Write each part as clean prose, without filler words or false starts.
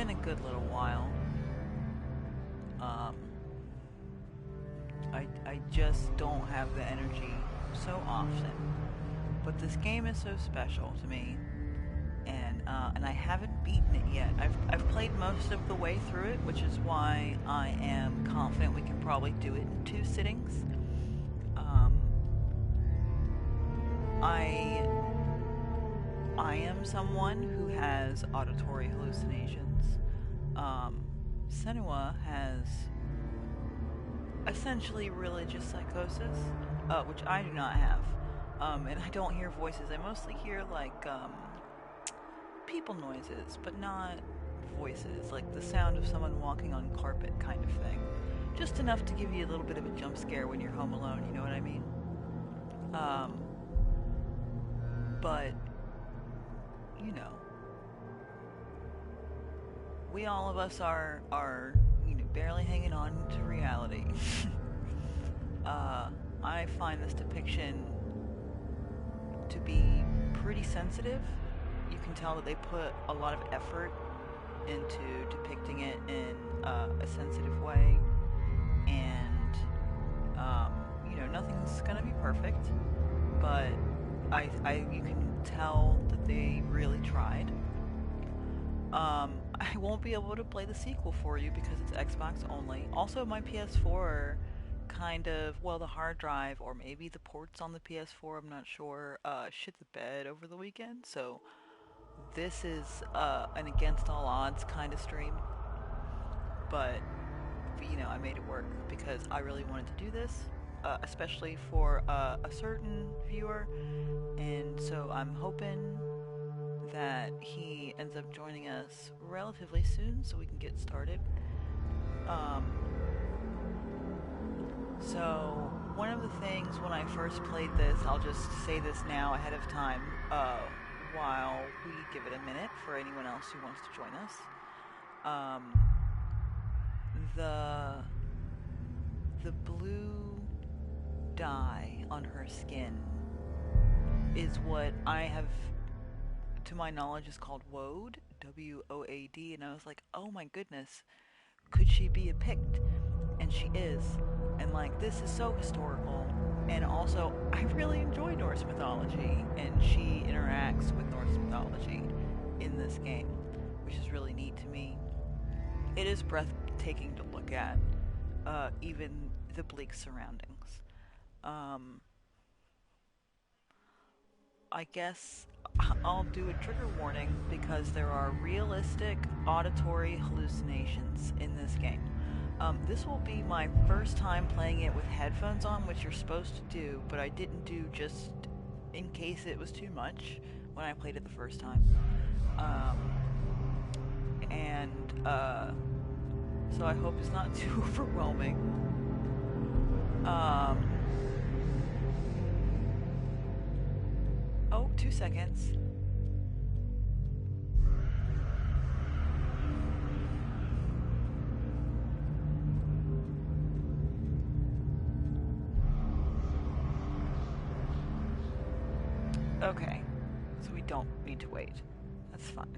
been a good little while. Um, I just don't have the energy so often. But this game is so special to me, and I haven't beaten it yet. I've played most of the way through it, which is why I am confident we can probably do it in 2 sittings. I am someone who has auditory hallucinations. Senua has essentially religious psychosis, which I do not have. And I don't hear voices. I mostly hear like people noises, but not voices, like the sound of someone walking on carpet kind of thing. Just enough to give you a little bit of a jump scare when you're home alone, you know what I mean? But, you know, we all of us are barely hanging on to reality. I find this depiction to be pretty sensitive. You can tell that they put a lot of effort into depicting it in a sensitive way, and nothing's gonna be perfect, but you can tell that they really tried. I won't be able to play the sequel for you because it's Xbox only. Also, my PS4 the hard drive, or maybe the ports on the PS4, I'm not sure, shit the bed over the weekend, so this is an against all odds kind of stream. But, I made it work because I really wanted to do this, especially for a certain viewer, and so I'm hoping that he ends up joining us relatively soon so we can get started. So one of the things when I first played this, I'll just say this now ahead of time, while we give it a minute for anyone else who wants to join us. The blue dye on her skin is what I have, to my knowledge, is called woad, W-O-A-D, and I was like, oh my goodness, could she be a Pict? And she is. And this is so historical, and also I really enjoy Norse mythology, and she interacts with Norse mythology in this game, which is really neat to me. It is breathtaking to look at, even the bleak surroundings. I guess I'll do a trigger warning because there are realistic auditory hallucinations in this game. This will be my first time playing it with headphones on, which you're supposed to do, but I didn't do just in case it was too much when I played it the first time. So I hope it's not too overwhelming. Oh, 2 seconds. Okay, so we don't need to wait. That's fine.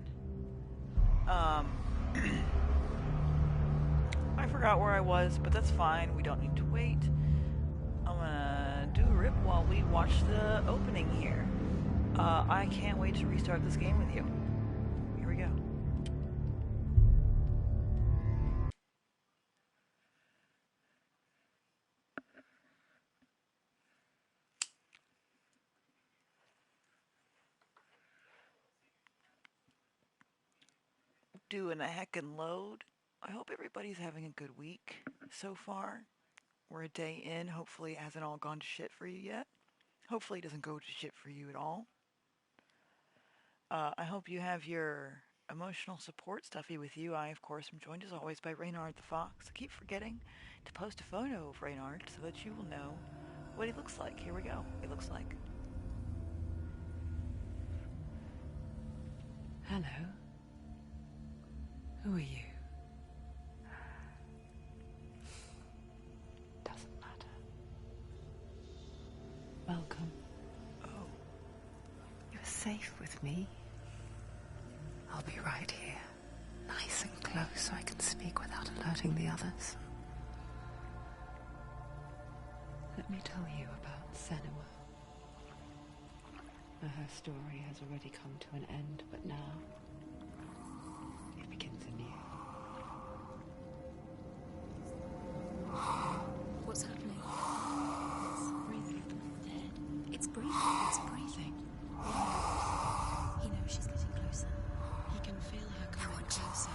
I forgot where I was, but that's fine. We don't need to wait. I'm gonna do a rip while we watch the opening here. I can't wait to restart this game with you. Here we go. Doing a heckin' load. I hope everybody's having a good week so far. We're a day in. Hopefully it hasn't all gone to shit for you yet. Hopefully it doesn't go to shit for you at all. I hope you have your emotional support stuffy with you. I, of course, am joined as always by Reynard the Fox. I keep forgetting to post a photo of Reynard so that you will know what he looks like. Here we go. He looks like. Hello. Who are you? Doesn't matter. Welcome. Oh. You're safe with me. I'll be right here, nice and so I can speak without alerting the others. Let me tell you about Senua. Her story has already come to an end, but now it begins anew. What's happening? It's breathing. Dead. It's breathing. It's breathing. He knows she's getting closer. He can feel her coming closer.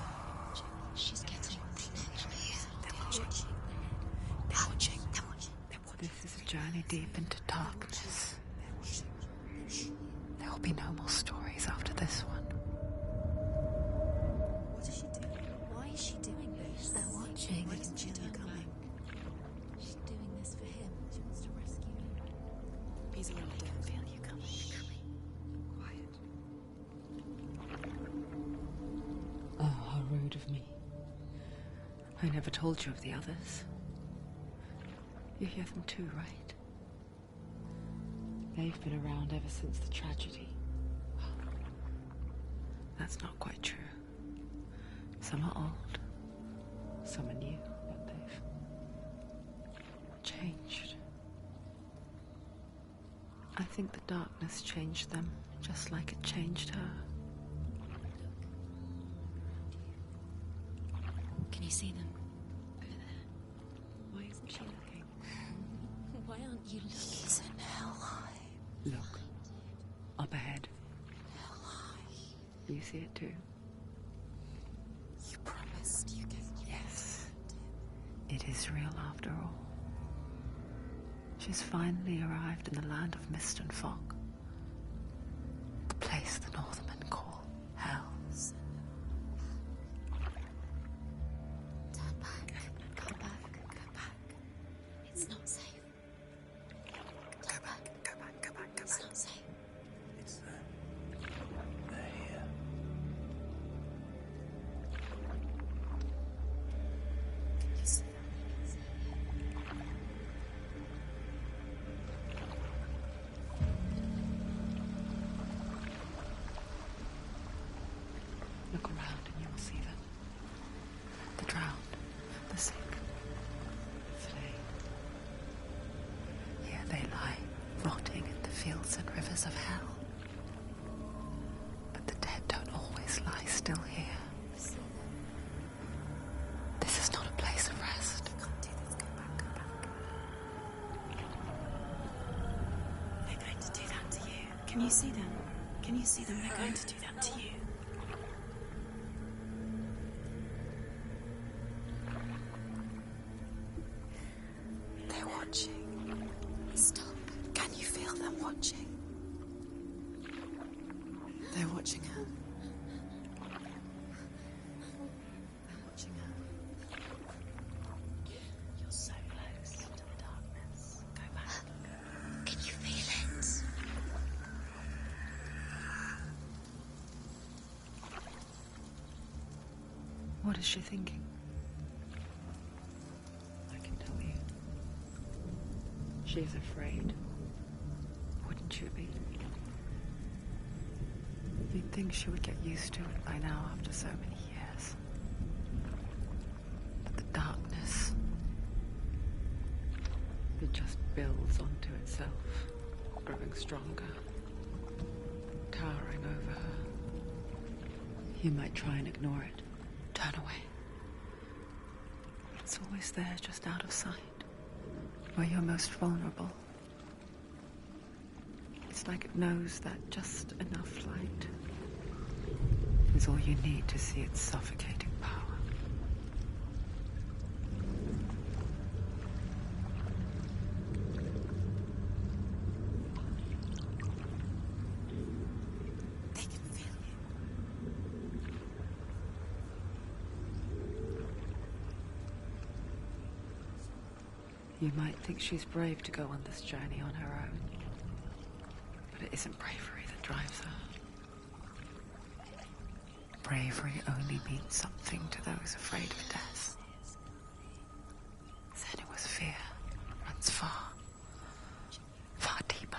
She's getting closer. They're watching. They're watching. They're watching. This is a journey deep into darkness. There will be no more stories after this one. What is she doing? Why is she doing this? They're watching. They can feel her coming. She's doing this for him. She wants to rescue him. He's a little dead. Feel you coming. Quiet. Oh, how rude of me. I never told you of the others. You hear them too, right? They've been around ever since the tragedy. That's not quite true. Some are old, some are new, but they've changed. I think the darkness changed them, just like it changed her. Can you see them? Over there. Why isn't she looking? Why aren't you looking? He's in hell high. Look, up ahead. Hell high. You see it too? You promised you gave me. Yes. It is real after all. She's finally arrived in the land of mist and fog. The place the Northmen call hell. Turn back. Go back. Go back. It's not safe. Go back. Go back. Go back. Go back. It's not safe. It's them. They're here. Can you see them? Look around and you will see them. The drowned, the sick, slain. Here they lie, rotting in the fields and rivers of hell. But the dead don't always lie still here. This is not a place of rest. You can't do this. Go back. Go back. They're going to do that to you. Can you see them? Can you see them? They're going to do that to you. They're watching. Stop. Can you feel them watching? They're watching her. They're watching her. You're so close to the darkness. Go back. Can you feel it? What is she thinking? I can tell you. She's afraid. Wouldn't you be? You'd think she would get used to it by now after so many years. But the darkness, it just builds onto itself, growing stronger, towering over her. You might try and ignore it. Turn away. It's always there, just out of sight, where you're most vulnerable. It's like it knows that just enough light is all you need to see its suffocating power. They can feel you. You might think she's brave to go on this journey on her own, but it isn't bravery that drives her. Bravery only means something to those afraid of death. Senua's fear runs far, far deeper.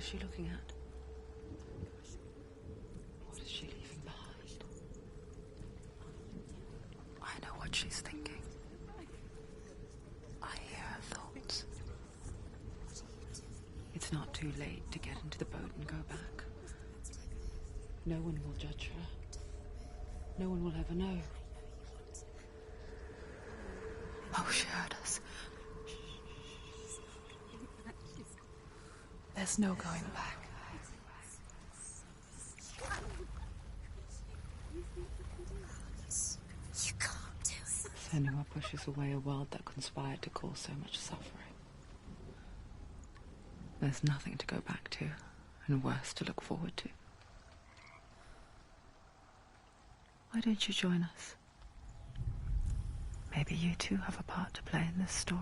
she looking at? What is she leaving behind? I know what she's thinking. I hear her thoughts. It's not too late to get into the boat and go back. No one will judge her. No one will ever know. Oh, she heard us. There's no going back. You can't do it. Senua pushes away a world that conspired to cause so much suffering. There's nothing to go back to, and worse to look forward to. Why don't you join us? Maybe you too have a part to play in this story.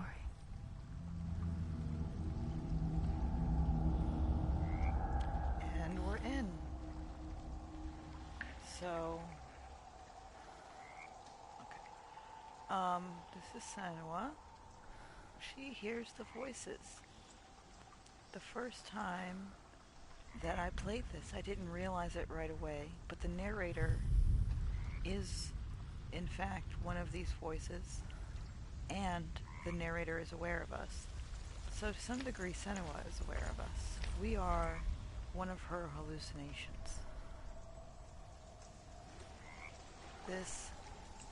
And we're in. So... okay. This is Senua. She hears the voices. The first time that I played this, I didn't realize it right away, but the narrator is, in fact, one of these voices, and the narrator is aware of us. So to some degree, Senua is aware of us. We are one of her hallucinations. This,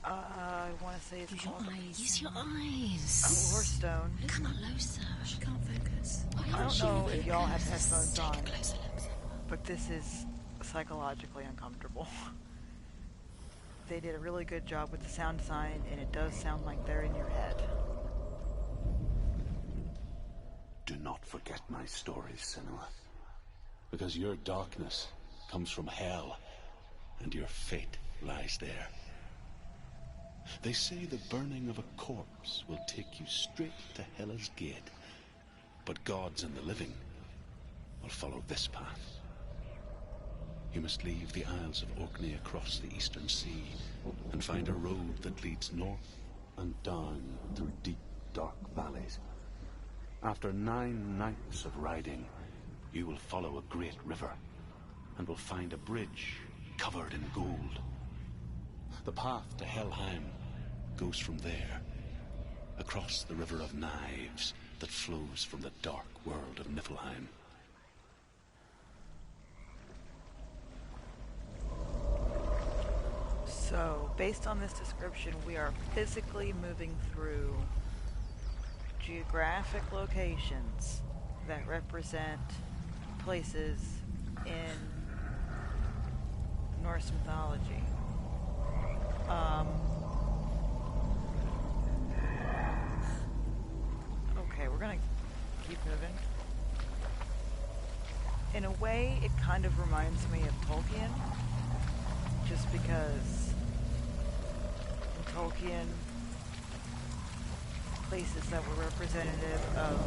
I want to say it's Use your called eyes. Use your eyes. Warstone. Come on, closer. She can't focus. I don't know if y'all have headphones on, but this is psychologically uncomfortable. They did a really good job with the sound design, and it does sound like they're in your head. Do not forget my stories, Senua, because your darkness comes from hell, and your fate lies there. They say the burning of a corpse will take you straight to Hela's gate, but gods and the living will follow this path. You must leave the Isles of Orkney across the eastern sea and find a road that leads north and down through deep, dark valleys. After 9 nights of riding, you will follow a great river and will find a bridge covered in gold. The path to Helheim goes from there, across the River of Knives that flows from the dark world of Niflheim. So, based on this description, we are physically moving through geographic locations that represent places in Norse mythology. Okay, we're gonna keep moving. In a way, it kind of reminds me of Tolkien, just because in Tolkien, places that were representative of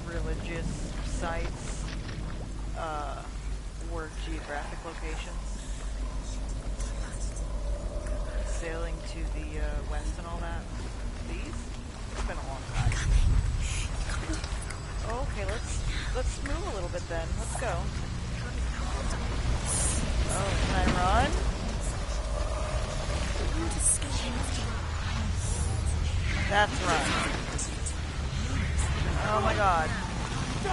religious sites were geographic locations. Sailing to the west and all that. Please? It's been a long time. Okay, let's move a little bit then. Let's go. Oh, can I run? That's right. Oh my god.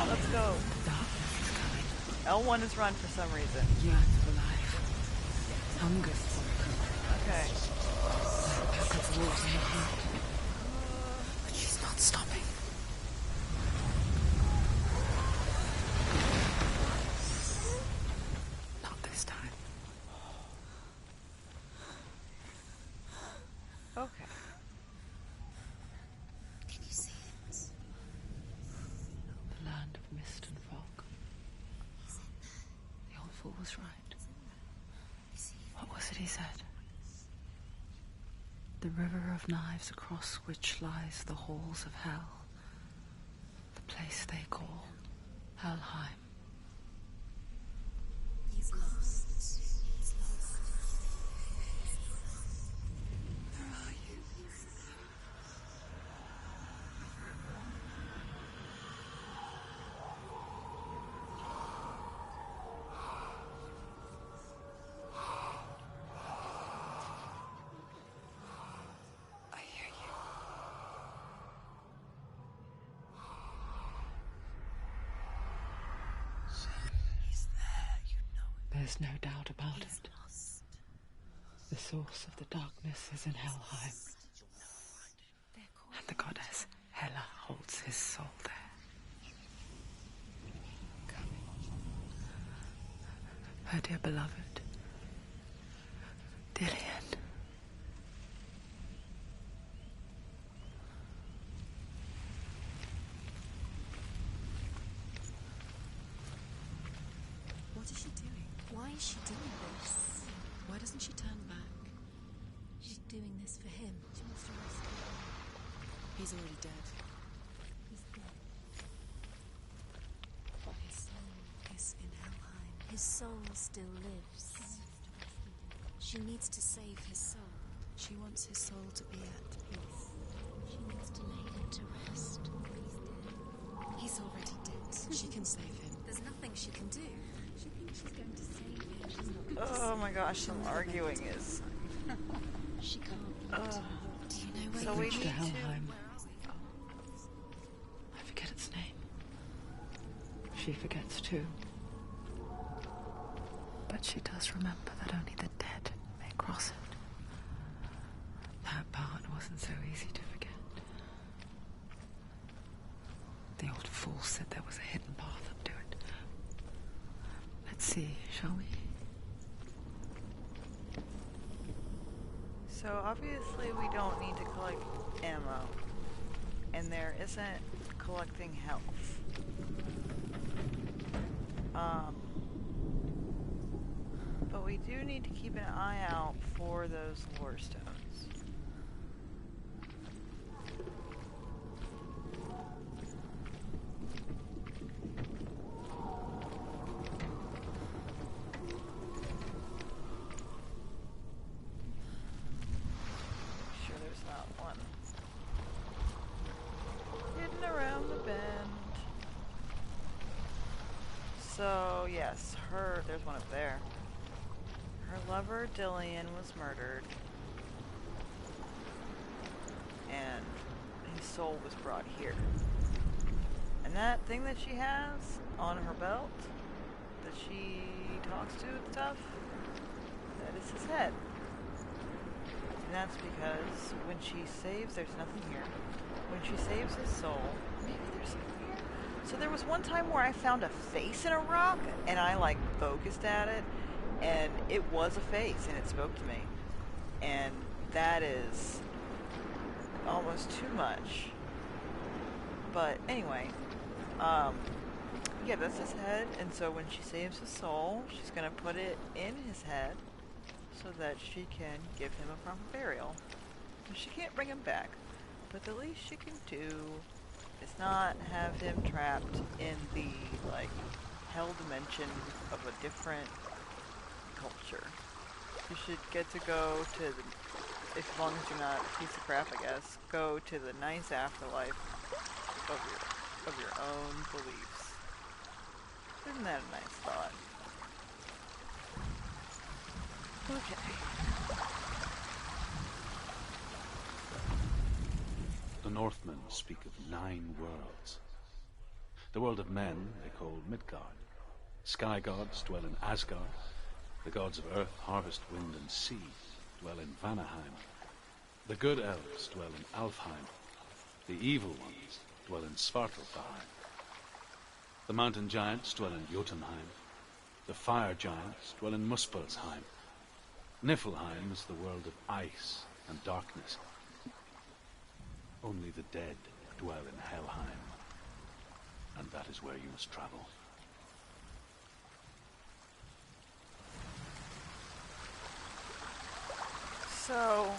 Let's go. L1 is run for some reason. Yearns for life. Hungers for it. Okay. Like a pack of wolves in the heart. But she's not stopping. Not this time. Okay. Can you see it? The land of mist and fog. The old fool was right. What was it he said? The river of knives across which lies the halls of hell. The place they call Helheim. He's lost. He's lost. Where are you? There's no doubt about He's it. lost. The source of the darkness is in Helheim, They're called and the goddess Hela holds his soul there. Her dear beloved, Dillian. What is she doing? Why is she doing this? Why doesn't she turn back? She's doing this for him. She wants to rescue him. He's already dead. He's dead. But his soul is in Helheim. His soul still lives. She needs to save his soul. She wants his soul to be at peace. She needs to lay him to rest. He's already dead. She can save him. There's nothing she can do. She thinks she's going to save him. She's not going to Oh my gosh, some arguing is. She can't. Do you know where So you we Reach need to to. Helheim. I forget its name. She forgets too. But she does remember that only the dead may cross it. That part wasn't so easy to forget. The old fool said there was a hidden path up to it. Let's see, shall we? So obviously we don't need to collect ammo. And there isn't collecting health. But we do need to keep an eye out for those lore stones. Sure there's not one hidden around the bend. So yes, there's one up there. Her lover Dillian was murdered, and his soul was brought here. And that thing that she has on her belt, that she talks to and stuff, that is his head. And that's because when she saves, there's nothing here. When she saves his soul, maybe there's something here. So there was one time where I found a face in a rock, and I like focused at it, and it was a face, and it spoke to me. And that is almost too much. But anyway, yeah, that's his head, and so when she saves his soul, she's gonna put it in his head so that she can give him a proper burial. And she can't bring him back, but the least she can do is not have him trapped in the, like, hell dimension of a different culture. You should get to go to the, as long as you're not a piece of crap, I guess, go to the nice afterlife of your own beliefs. Isn't that a nice thought? Okay. The Northmen speak of 9 worlds. The world of men they call Midgard. Sky gods dwell in Asgard. The gods of earth, harvest, wind, and sea dwell in Vanaheim. The good elves dwell in Alfheim. The evil ones dwell in Svartalfheim. The mountain giants dwell in Jotunheim. The fire giants dwell in Muspelheim. Niflheim is the world of ice and darkness. Only the dead dwell in Helheim, and that is where you must travel. So,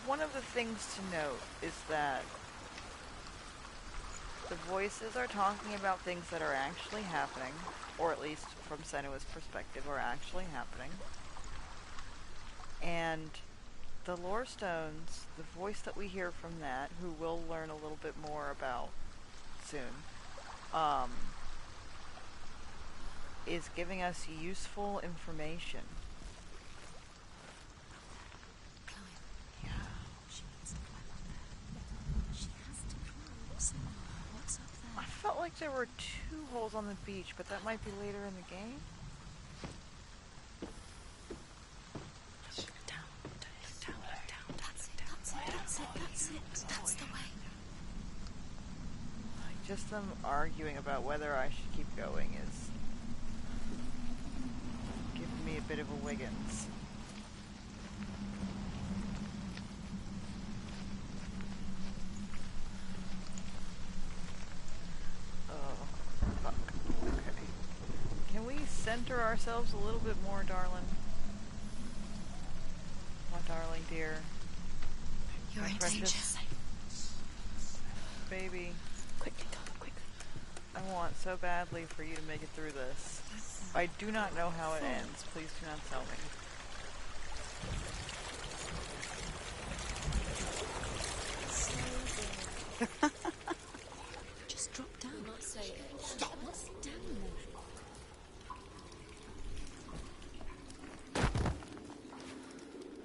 one of the things to note is that the voices are talking about things that are actually happening, or at least from Senua's perspective, are actually happening. And the lore stones, the voice that we hear from that, who we'll learn a little bit more about soon, is giving us useful information. Climb. Yeah. She needs to climb up there. She has to climb. Senua, what's up I there? felt like there were 2 holes on the beach, but that might be later in the game. them arguing about whether I should keep going is giving me a bit of a Wiggins. Oh, fuck. Okay. Can we center ourselves a little bit more, darling? My darling dear. You're My in precious danger. baby. Quickly, darling, quickly. I want so badly for you to make it through this. I do not know how it ends. Please do not tell me. Just drop down. Not say it. Stop. What's down there?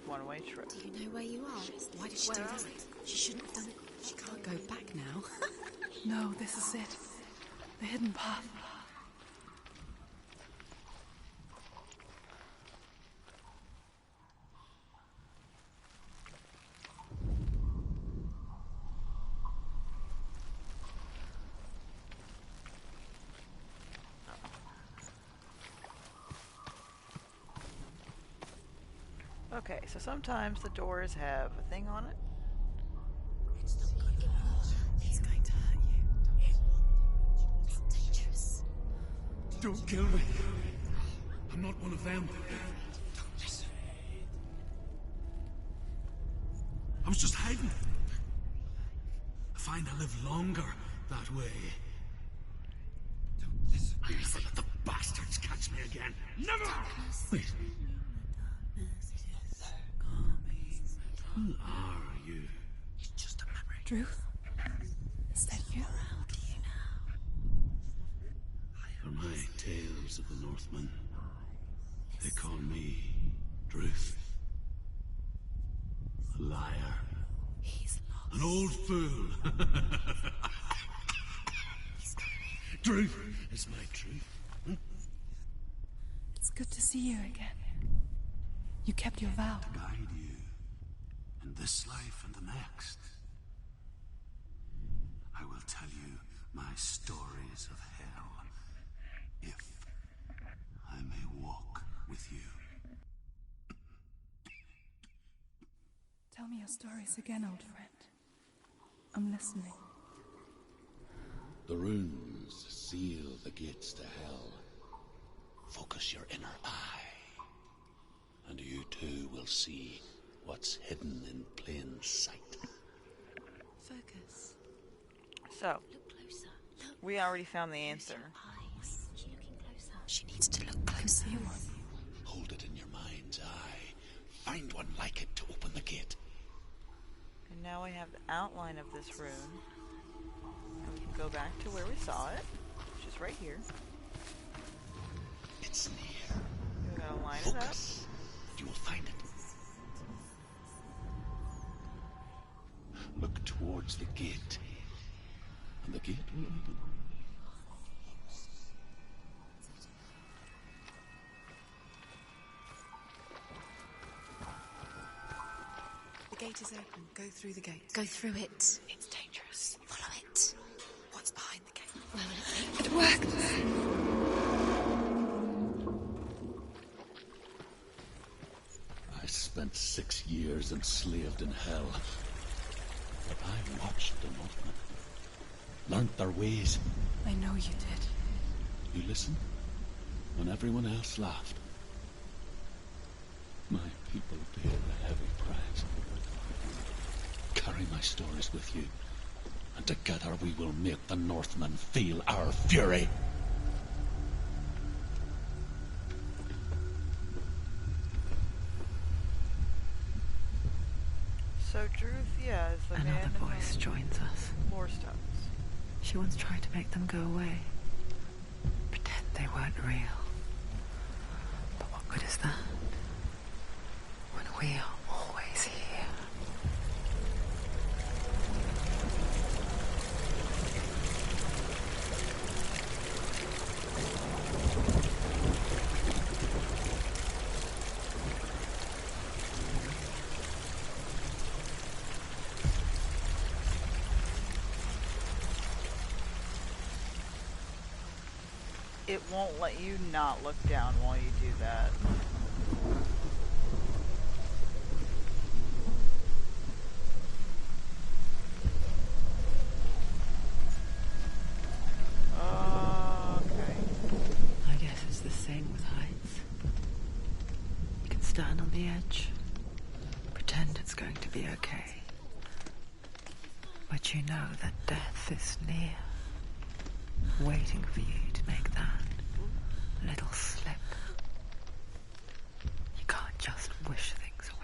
One-way trip. Do you know where you are? Why did she do that? She shouldn't have done it. She can't go back now. No, this is it. The hidden path. Okay, so sometimes the doors have a thing on it. It's not good. He's going to hurt you. It's dangerous. Don't kill me. I'm not one of them. I was just hiding. I find I live longer that way. I'll never let the bastards catch me again. Never! Wait. Who are you? It's just a memory. Druth? Is that you? For my tales of the Northmen, they call me Druth. A liar. He's lost. An old fool. Druth is my truth. It's good to see you again. You kept your vow. Guide you in this life and the next. I will tell you my stories of hell, if I may walk with you. Tell me your stories again, old friend. I'm listening. The runes seal the gates to hell. Focus your inner eye, and you too will see what's hidden in plain sight. Focus. So, Look closer. Look. we already found the answer. Eyes. She's looking closer. She needs to look closer. Hold it in your mind's eye. Find one like it to open the gate. And now we have the outline of this room. And we can go back to where we saw it, which is right here. It's near. We're gonna line it up. Focus, and you will find it. Look towards the gate, and the gate will open. The gate is open. Go through the gate. Go through it. It's dangerous. Follow it. What's behind the gate? Where will it take? It worked! I spent 6 years enslaved in hell. But I watched the Northmen, learnt their ways. I know you did. You listened when everyone else laughed. My people paid a heavy price. Carry my stories with you, and together we will make the Northmen feel our fury. So Druth, yeah, is the man Another in voice the joins us. Lore Stones. She once tried to make them go away. Pretend they weren't real. But what good is that? When we are always here. it won't let you not look down while you do that. Okay. I guess it's the same with heights. You can stand on the edge, pretend it's going to be okay. But you know that death is near, waiting for you to make that little slip. You can't just wish things away.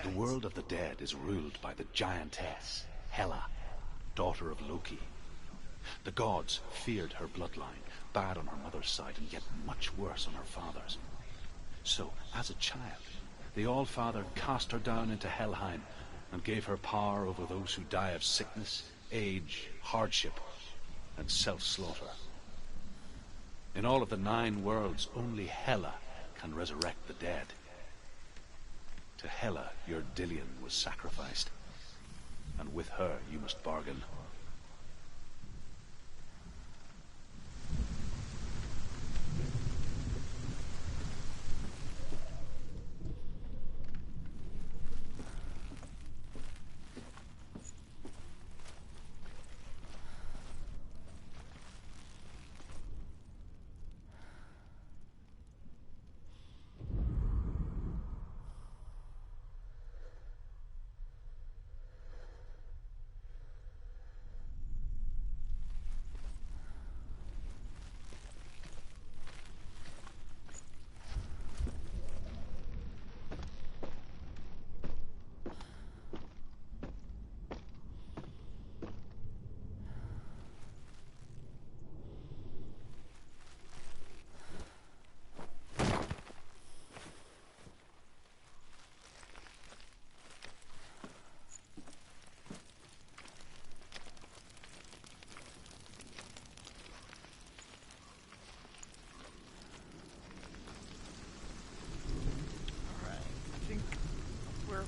The world of the dead is ruled by the giantess, Hela, daughter of Loki. The gods feared her bloodline, bad on her mother's side and yet much worse on her father's. So, as a child, the All-Father cast her down into Helheim and gave her power over those who die of sickness, age, hardship, and self-slaughter. In all of the 9 worlds, only Hela can resurrect the dead. To Hela, your Dillion was sacrificed, and with her you must bargain.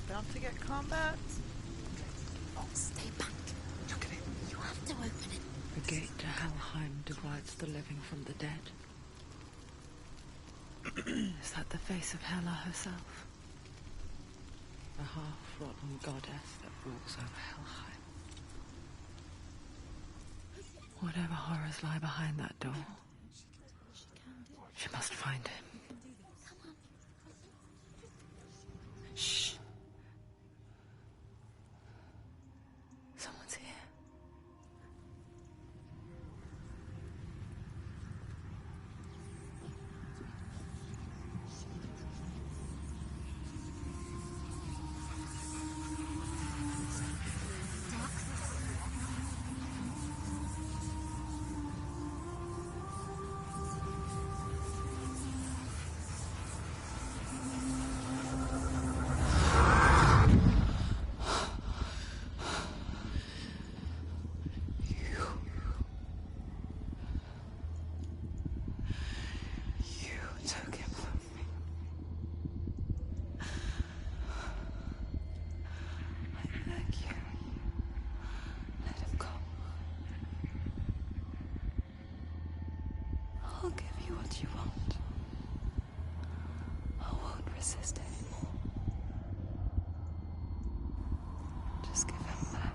About to get combat? Oh, stay back. Look at it. You have to open it. The gate to Helheim divides the living from the dead. Is that the face of Hela herself? The half-rotten goddess that rules over Helheim. Whatever horrors lie behind that door, she must find him. Shh. Someone's here. I'll give you what you want. I won't resist anymore. Just give him back.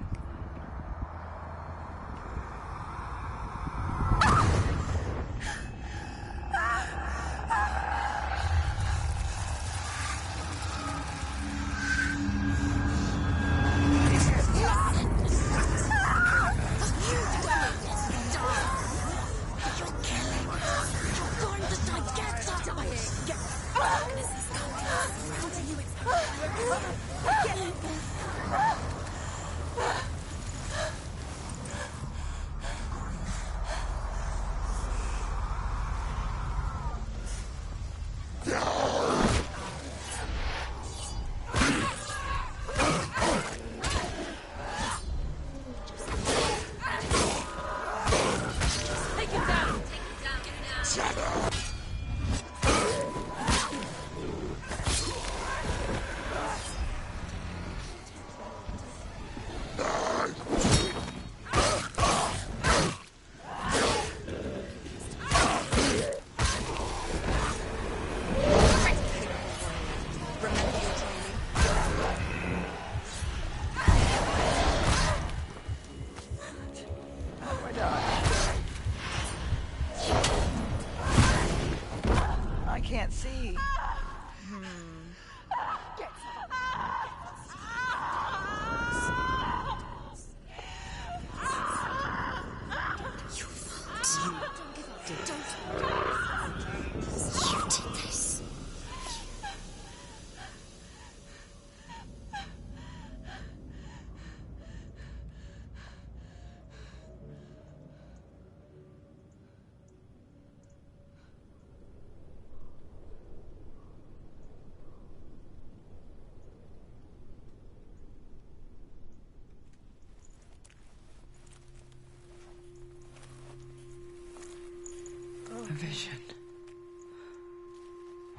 vision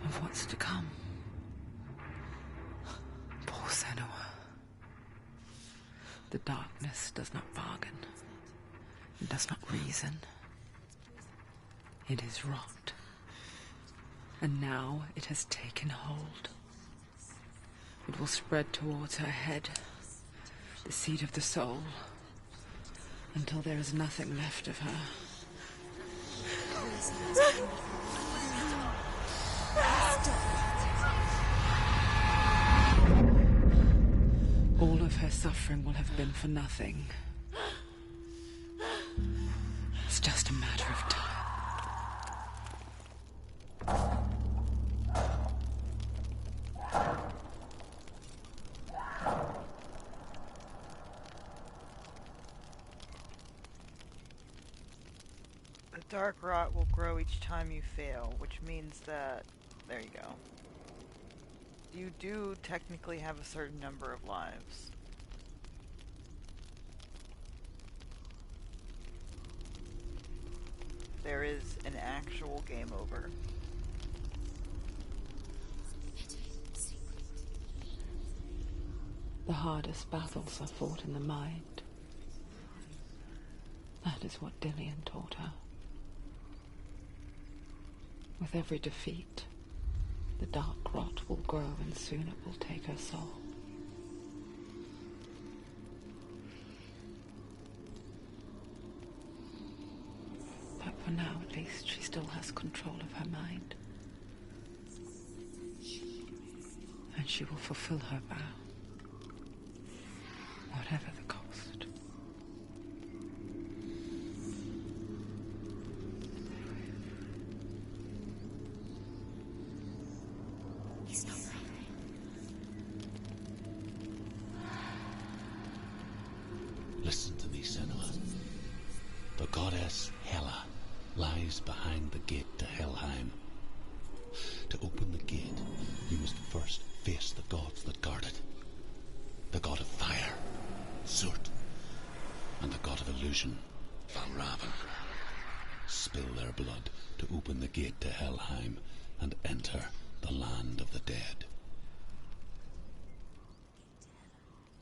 of what's to come. Poor Senua. The darkness does not bargain. It does not reason. It is rot. And now it has taken hold. It will spread towards her head, the seat of the soul, until there is nothing left of her. All of her suffering will have been for nothing. It's just a matter of time. The dark rot will grow each time you fail, which means that... There you go. You do technically have a certain number of lives. There is an actual game over. The hardest battles are fought in the mind. That is what Dillian taught her. With every defeat, the dark rot will grow and soon it will take her soul. But for now, at least, she still has control of her mind. And she will fulfill her vow, whatever the cost. He's not right. Listen to me, Senua. The goddess Hela lies behind the gate to Helheim. To open the gate, you must first face the gods that guard it. The god of fire, Surt, and the god of illusion, Valravan. Spill their blood to open the gate to Helheim and enter the land of the dead.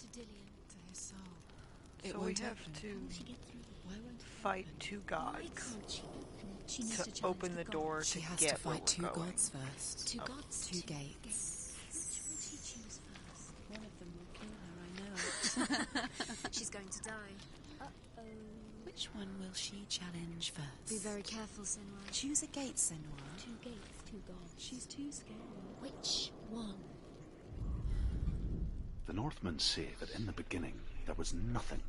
To Dillian. To his soul. So we have to She get through. Why won't fight two Why gods can't she? She needs to to challenge open the gods. door She to has get to fight two where we're going. gods first. Two gods. Two gates. Which will she choose first? One of them will kill her, I know. She's going to die. Uh-oh. Which one will she challenge first? Be very careful, Senua. Choose a gate, Senua. Two gates, two gods. She's too scared. Which one? The Northmen say that in the beginning there was nothing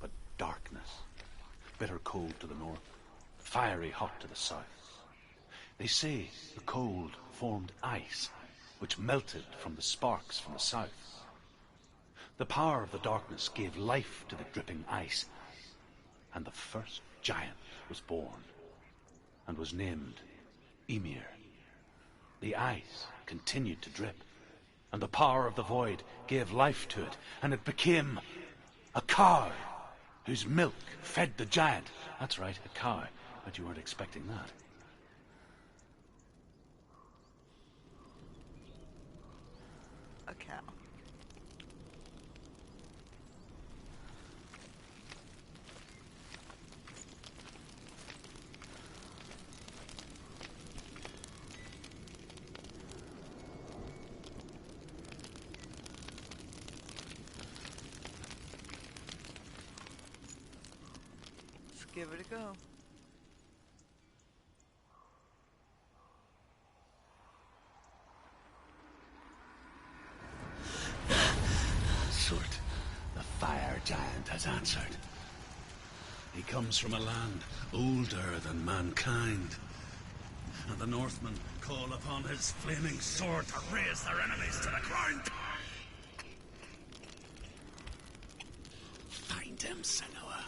but darkness. Bitter cold to the north, fiery hot to the south. They say the cold formed ice, which melted from the sparks from the south. The power of the darkness gave life to the dripping ice, and the first giant was born, and was named Ymir. The ice continued to drip, and the power of the void gave life to it, and it became a cow, whose milk fed the giant. That's right, a cow. But you weren't expecting that. A cow. Let's give it a go. Surt, the fire giant, has answered. He comes from a land older than mankind. And the Northmen call upon his flaming sword to raise their enemies to the ground. Find him, Senua,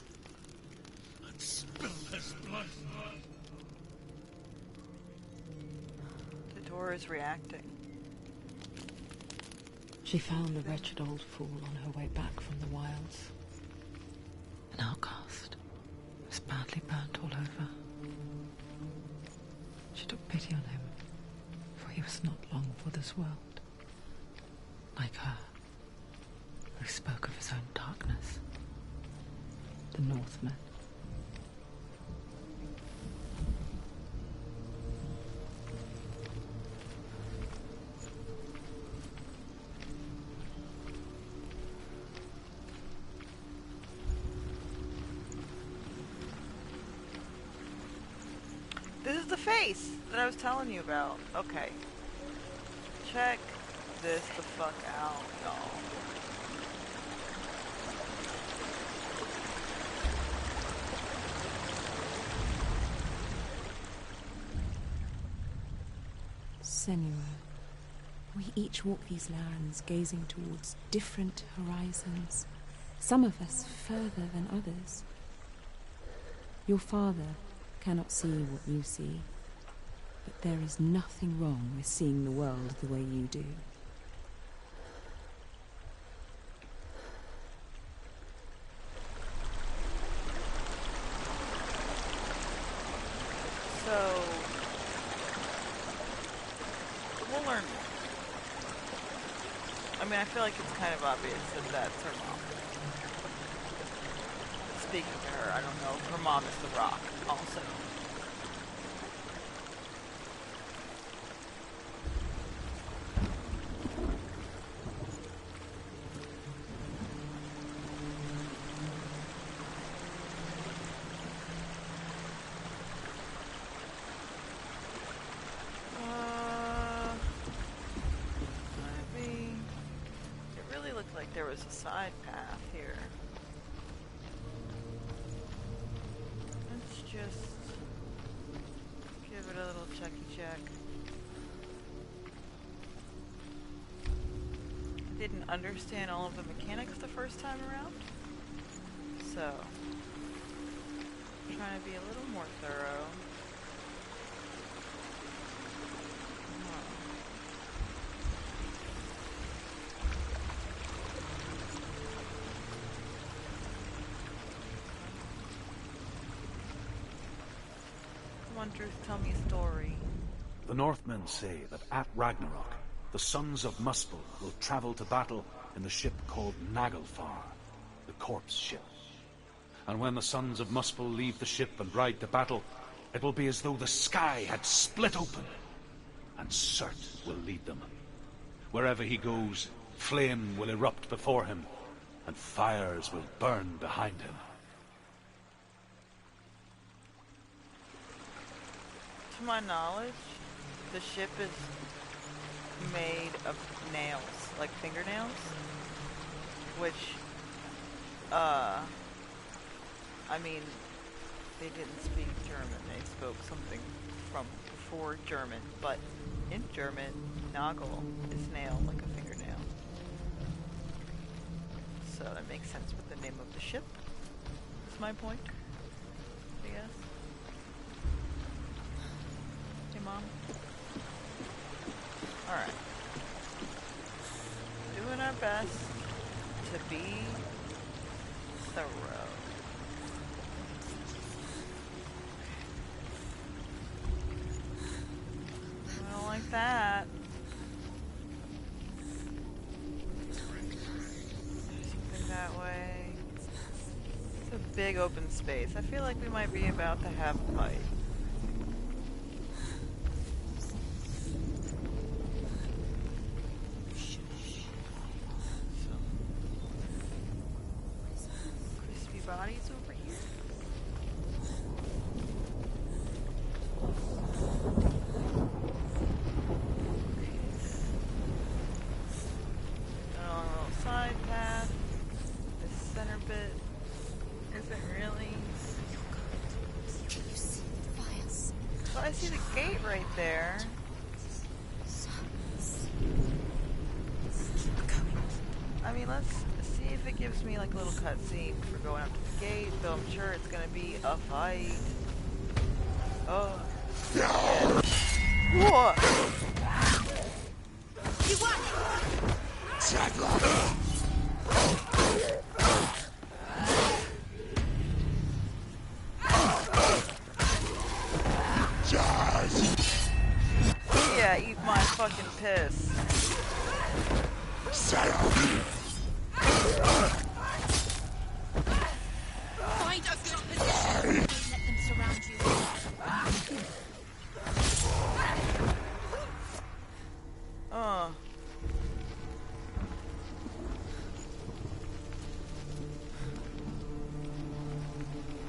and spill his blood. The door is reacting. She found the wretched old fool on her way back from the wilds. An outcast, was badly burnt all over. she took pity on him, for he was not long for this world. Like her, who spoke of his own darkness. The Northmen. This is the face that I was telling you about. Okay. Check this the fuck out, y'all. Senua, we each walk these lands gazing towards different horizons, some of us further than others. Your father cannot see what you see, but there is nothing wrong with seeing the world the way you do. So, we'll learn more. I mean, I feel like it's kind of obvious that that's her mom. Speaking to her, I don't know if her mom is the Rock, also. There was a side path here. Let's just give it a little checky check. Didn't understand all of the mechanics the first time around, so I'm trying to be a little more thorough. Tell me a story. The Northmen say that at Ragnarok, the sons of Muspel will travel to battle in the ship called Naglfar, the corpse ship. And when the sons of Muspel leave the ship and ride to battle, it will be as though the sky had split open, and Surt will lead them. Wherever he goes, flame will erupt before him, and fires will burn behind him. To my knowledge, the ship is made of nails, like fingernails, which, I mean, they didn't speak German, they spoke something from before German, but in German, Nagel is nail, like a fingernail. So that makes sense with the name of the ship, is my point, I guess. Mom. Alright. Doing our best to be thorough. I don't like that. Something that way. It's a big open space. I feel like we might be about to have a fight. Bodies over here. On a little side path. This center bit isn't really. So I see the gate right there. I mean, let's see if it gives me like a little cutscene for going up to the gate, though I'm sure it's gonna be a fight. Oh. Yeah. What? You what? fucking pissed. Find a good position. Don't let them surround you.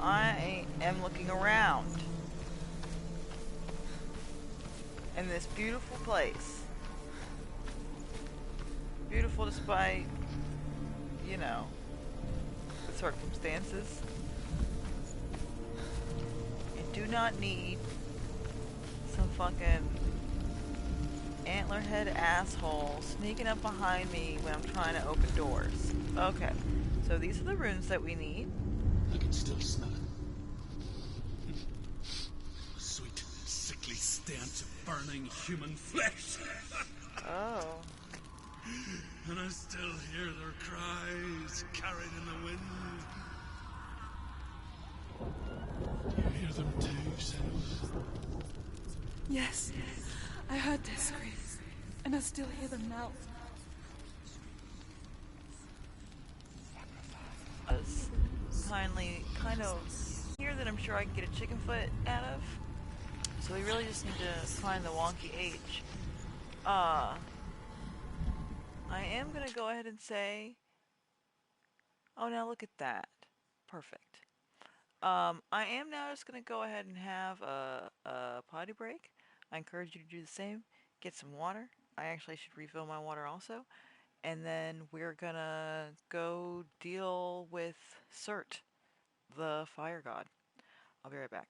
I am looking around in this beautiful place. Beautiful despite, you know, the circumstances. You do not need some fucking antlerhead asshole sneaking up behind me when I'm trying to open doors. Okay, so these are the runes that we need. I can still smell it. A sweet, sickly stench of burning human flesh. Oh. And I still hear their cries carried in the wind. Do you hear them too, Senua? Yes, I heard their screams, and I still hear them now. Kindly, kind of here that I'm sure I can get a chicken foot out of. So we really just need to find the wonky H. I am gonna go ahead and say, oh, now look at that. Perfect. I am now just gonna go ahead and have a potty break. I encourage you to do the same. Get some water. I actually should refill my water also. And then we're gonna go deal with Cert, the fire god. I'll be right back.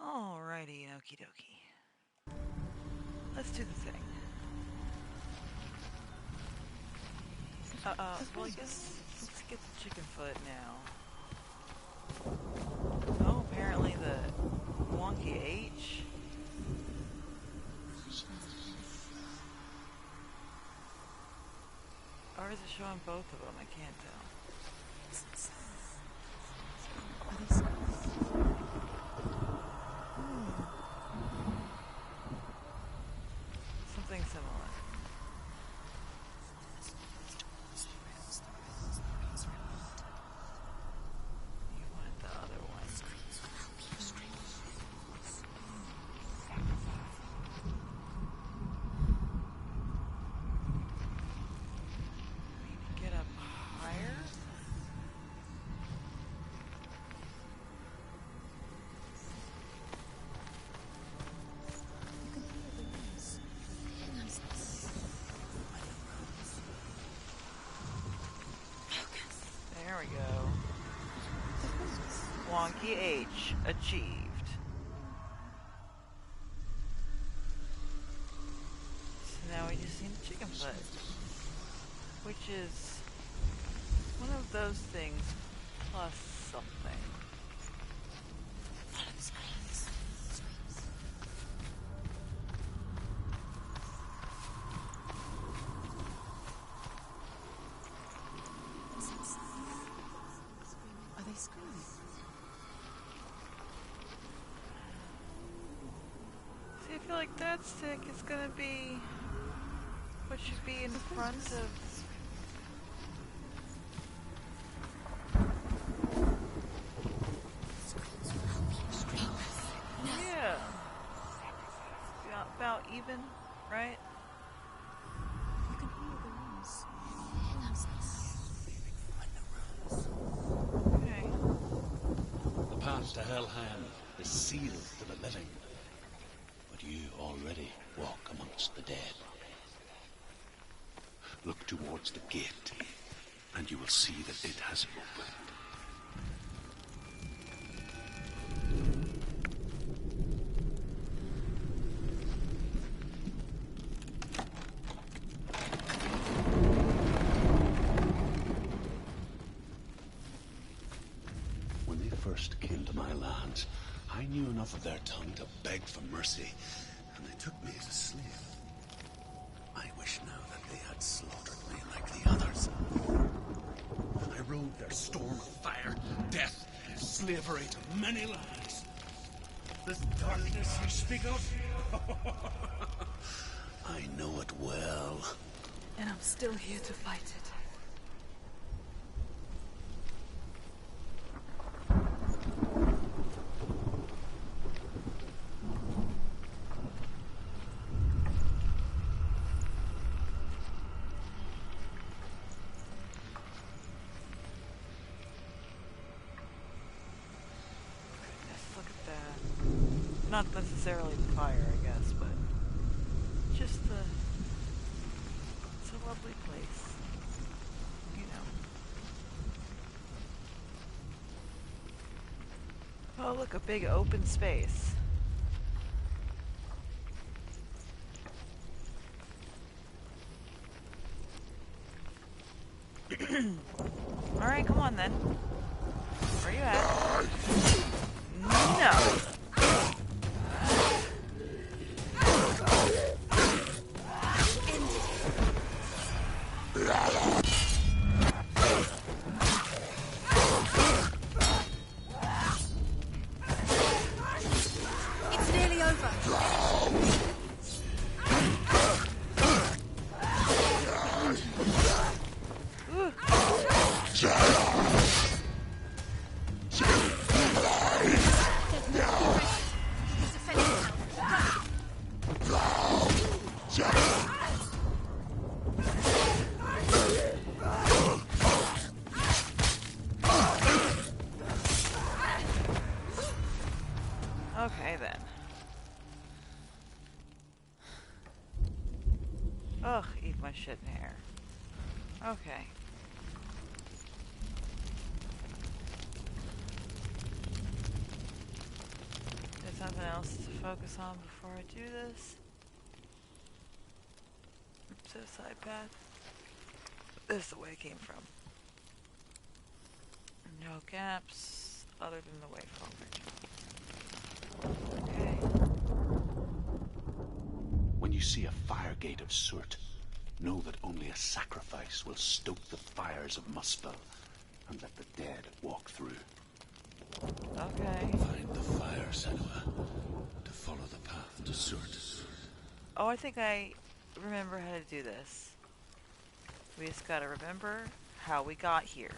Alrighty, okie dokie. Let's do the thing. Well, I guess let's get the chicken foot now. Oh, apparently the wonky H. Or is it showing both of them? I can't tell. Something similar. You want the other one. I need to get up higher. we go. Wonky H achieved. So now we just need the chicken foot, which is one of those things plus something. Follow the screams. Are they screaming? See, I feel like that stick is gonna be what should be in front of. Yeah. About even, right? You can hear the rooms. Okay. The path to Hellham is sealed to the living. But you already walk amongst the dead. Look towards the gate, and you will see that it has opened. When they first came to my lands, I knew enough of their tongue to beg for mercy, and they took me as a slave. I wish now that they had slaughtered me like the others. I rode their storm of fire, death, slavery to many lands. This darkness you speak of, I know it well. And I'm still here to fight it. Look at that. Not necessarily the fire, I guess, but just the. It's a lovely place. You know. Oh, look, a big open space. Alright, come on then. Where you at? No! It's nearly over. Okay then. Ugh, eat my shit in hair. Okay. There's something else to focus on before I do this. Oops, a side path. This is the way it came from. No gaps other than the way forward. Okay. When you see a fire gate of soot, know that only a sacrifice will stoke the fires of Muspel and let the dead walk through. Okay. Find the fire, Senua, to follow the path to soot. Oh, I think I remember how to do this. We just gotta remember how we got here.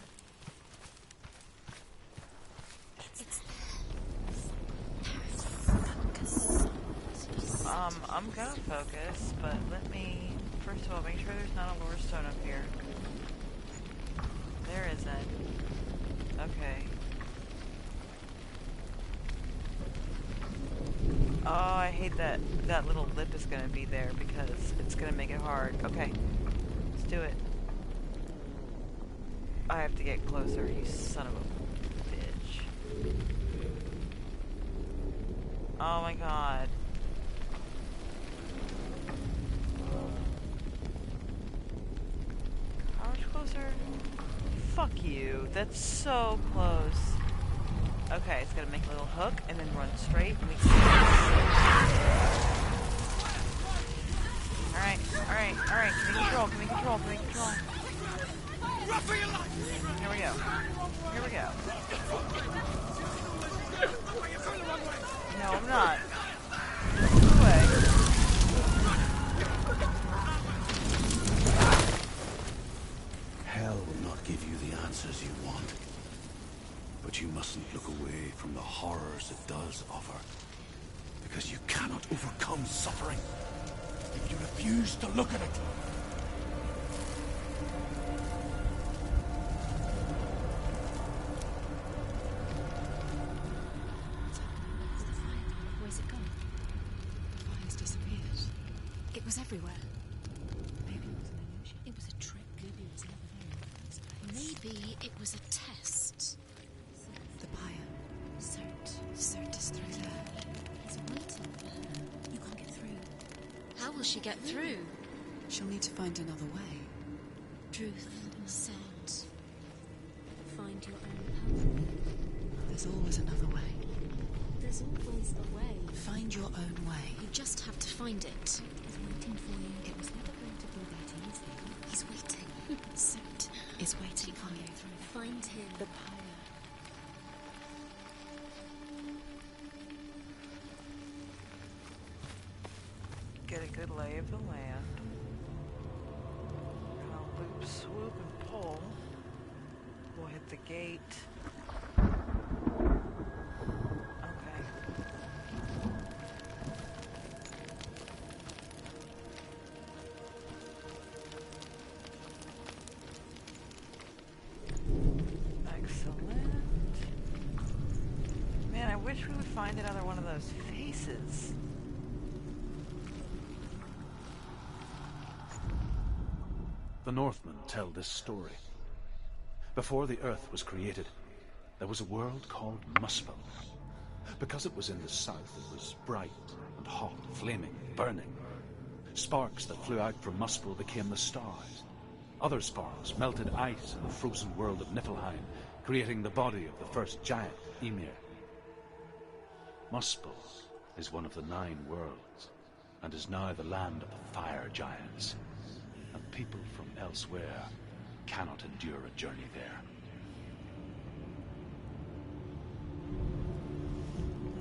I'm gonna focus, but let me, first of all, make sure there's not a lore stone up here. There isn't. Okay. Oh, I hate that that little lip is gonna be there because it's gonna make it hard. Okay. Let's do it. I have to get closer, you son of a bitch. Oh my god. How much closer? Fuck you. That's so close. Okay, it's gonna make a little hook and then run straight and we can Alright. Give me control. Here we go. No, I'm not. Move away. Hell will not give you the answers you want. But you mustn't look away from the horrors it does offer. Because you cannot overcome suffering if you refuse to look at it. Where's it gone? The fire's disappeared. It was everywhere. Maybe it was an illusion. It was a trick. Maybe it was never there in the first place. Maybe it was a test. The pyre. Cert is through there. It's waiting for her. You can't get through. How will she get through? She'll need to find another way. Truth, Cert. Find your own path. There's always another way. There's always a way. Find your own way. You just have to find it. He's waiting for you. It was never going to be that easy. He's waiting. Cert is waiting for you. Find him. The pyre. Get a good lay of the land. And I'll loop, swoop, and pull. We'll hit the gate. Okay. Excellent. Man, I wish we would find another one of those faces. The Northmen tell this story. Before the earth was created, there was a world called Muspel. Because it was in the south, it was bright and hot, flaming, burning. Sparks that flew out from Muspel became the stars. Other sparks melted ice in the frozen world of Niflheim, creating the body of the first giant, Ymir. Muspel is one of the 9 worlds, and is now the land of the fire giants. And people from elsewhere cannot endure a journey there.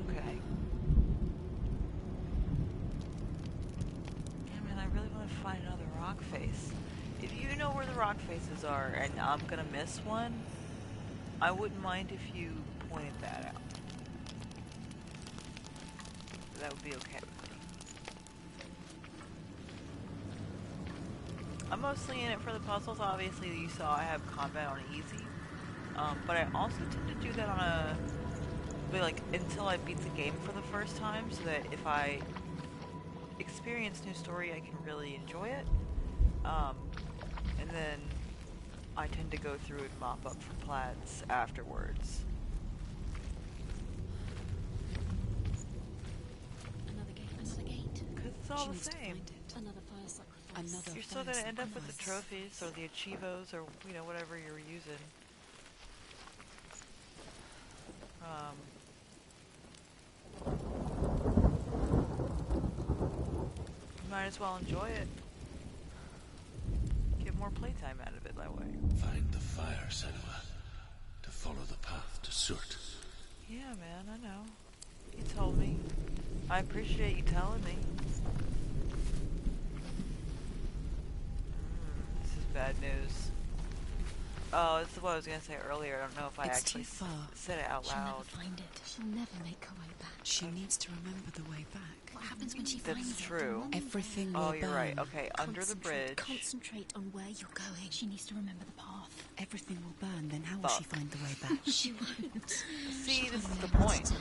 Okay. Yeah, man, I really want to find another rock face. If you know where the rock faces are and I'm gonna miss one, I wouldn't mind if you pointed that out. That would be okay with me. I'm mostly in it for the puzzles. Obviously, you saw I have combat on easy. But I also tend to do that on a... like, until I beat the game for the first time, so that if I experience new story, I can really enjoy it. And then I tend to go through and mop up for plaids afterwards. Another gate. Because it's all She the needs to same. find it. Another fire sacrifice. Another You're still going to fire end up with the sacrifice. trophies or the achievos or, you know, whatever you're using. You might as well enjoy it. Get more playtime out of it that way. Find the fire, Senua, to follow the path to Surt. Yeah, man, I know. You told me. I appreciate you telling me. This is bad news. Oh, this is what I was going to say earlier. I don't know if I It's actually too far. said it out She'll never loud. find it. She'll never make her way back. She needs to remember the way back. What happens when she That's finds true. Everything will Oh, you're right. burn. Okay, under the bridge. Concentrate on where you're going. She needs to remember the path. Everything will burn. Then how will she Fuck. find the way back? She won't. See, this is the point.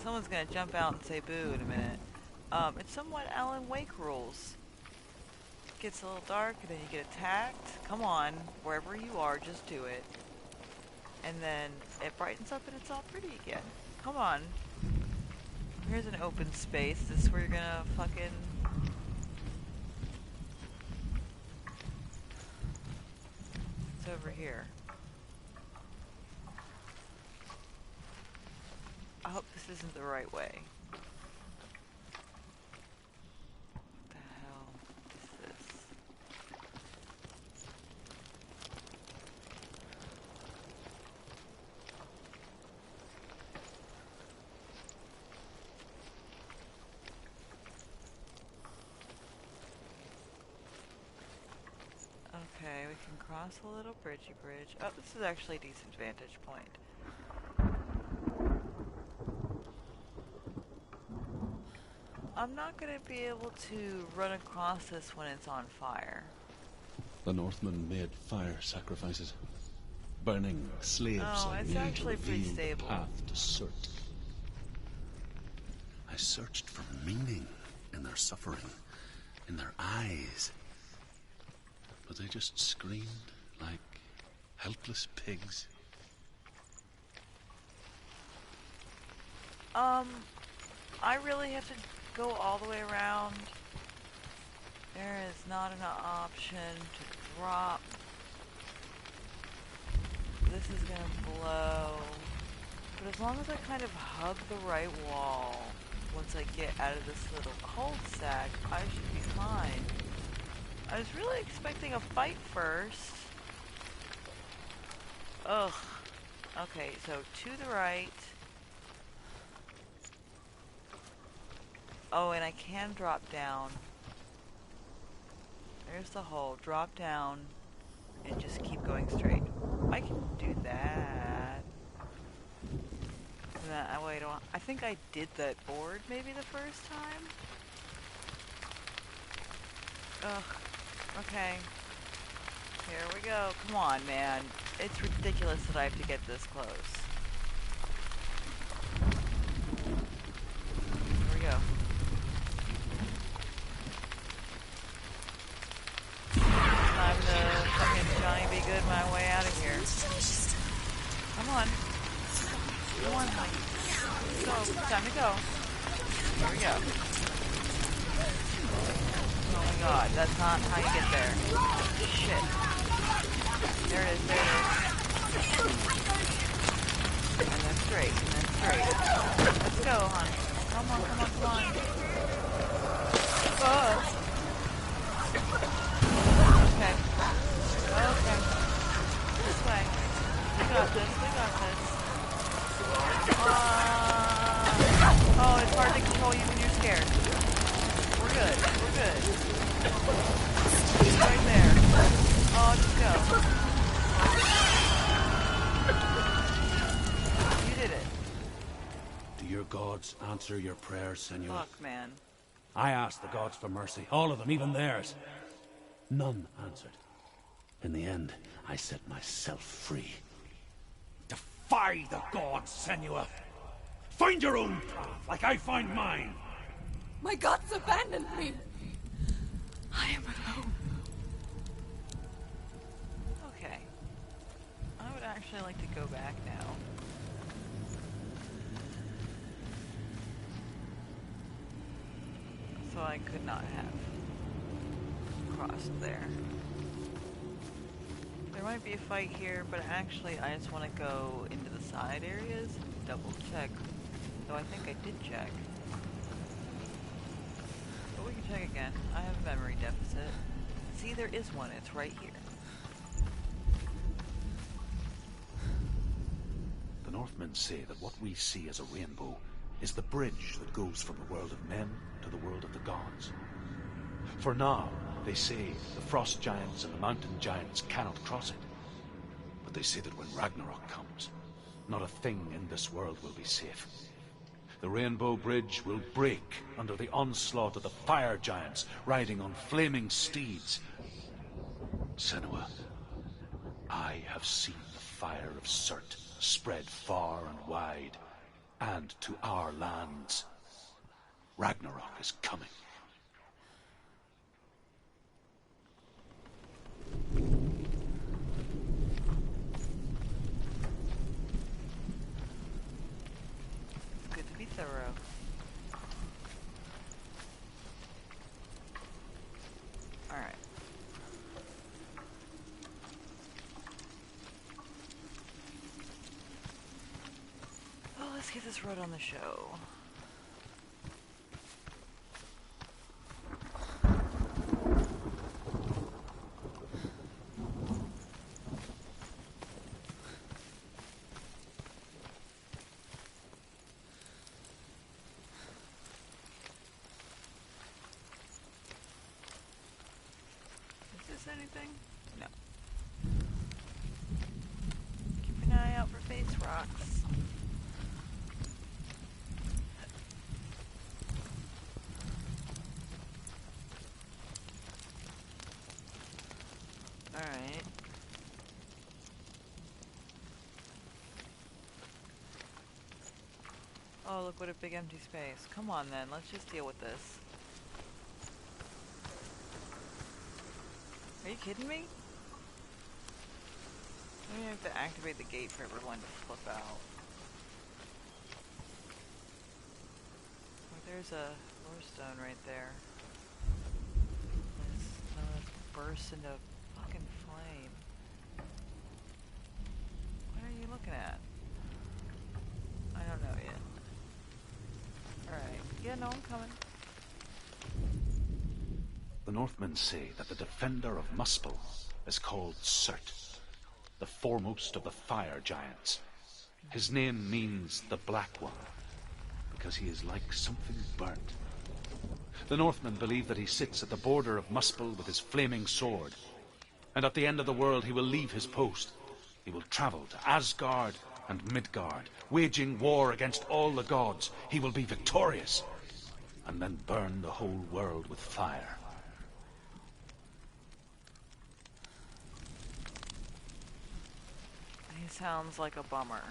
Someone's gonna jump out and say boo in a minute. It's somewhat Alan Wake rules. It gets a little dark and then you get attacked. Come on, wherever you are, just do it. And then it brightens up and it's all pretty again. Come on. Here's an open space. This is where you're gonna fucking... It's over here. I hope this isn't the right way. What the hell is this? Okay, we can cross a little bridgey bridge. Oh, this is actually a decent vantage point. I'm not going to be able to run across this when it's on fire. The Northmen made fire sacrifices. Burning slaves Oh, like it's me to actually pretty reveal the stable. path to Surt. I searched for meaning in their suffering, in their eyes. But they just screamed like helpless pigs. I really have to go all the way around. There is not an option to drop. This is gonna blow. But as long as I kind of hug the right wall, once I get out of this little cul-de-sac, I should be fine. I was really expecting a fight first. Ugh. Okay, so to the right. Oh, and I can drop down. There's the hole. Drop down and just keep going straight. I can do that. Wait, I think I did that board maybe the first time? Ugh. Okay. Here we go. Come on, man. It's ridiculous that I have to get this close. Here we go. Time to fucking Johnny be good my way out of here. Come on. Come on, honey. Let's go. Time to go. Here we go. Oh my god, that's not how you get there. Shit. There it is, there it is. And that's great, and that's great. Let's go, honey. Come on, come on, come on. Oh. Okay. Okay. This way. We got this, we got this. Oh, it's hard to control you when you're scared. We're good, we're good. He's right there. Oh, just go. You did it. Do your gods answer your prayers, Senua? Fuck, man. I asked the gods for mercy, all of them, even theirs. None answered. In the end, I set myself free. Defy the gods, Senua! Find your own path, like I find mine! My gods abandoned me. I am alone. Okay. I would actually like to go back now. So I could not have crossed there. There might be a fight here, but actually I just want to go into the side areas and double check. Though I think I did check. But we can check again. I have a memory deficit. See, there is one. It's right here. The Northmen say that what we see as a rainbow is the bridge that goes from the world of men to the world of the gods. For now, they say the frost giants and the mountain giants cannot cross it. But they say that when Ragnarok comes, not a thing in this world will be safe. The Rainbow Bridge will break under the onslaught of the fire giants riding on flaming steeds. Senua, I have seen the fire of Surt spread far and wide, and to our lands. Ragnarok is coming. let's get this road on the show. Is this anything? No. Keep an eye out for face rocks. Alright. Oh, look what a big empty space. Come on then, let's just deal with this. Are you kidding me? Maybe I have to activate the gate for everyone to flip out. Oh, there's a stone right there. Let's burst into fucking flame. What are you looking at? I don't know yet. Alright. Yeah, no, I'm coming. The Northmen say that the defender of Muspel is called Surt, the foremost of the fire giants. His name means the Black One, because he is like something burnt. The Northmen believe that he sits at the border of Muspel with his flaming sword, and at the end of the world he will leave his post. He will travel to Asgard and Midgard, waging war against all the gods. He will be victorious, and then burn the whole world with fire. He sounds like a bummer.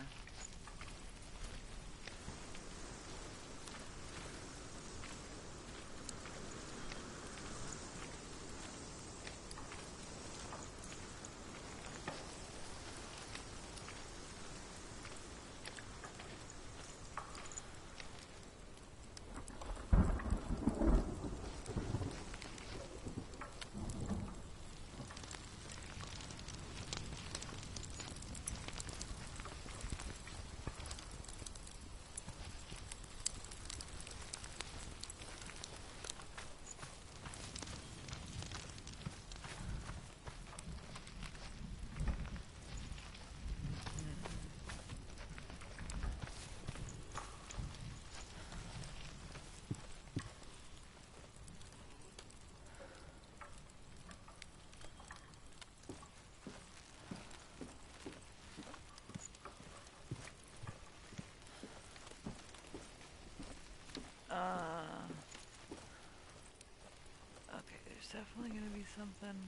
Okay, there's definitely gonna be something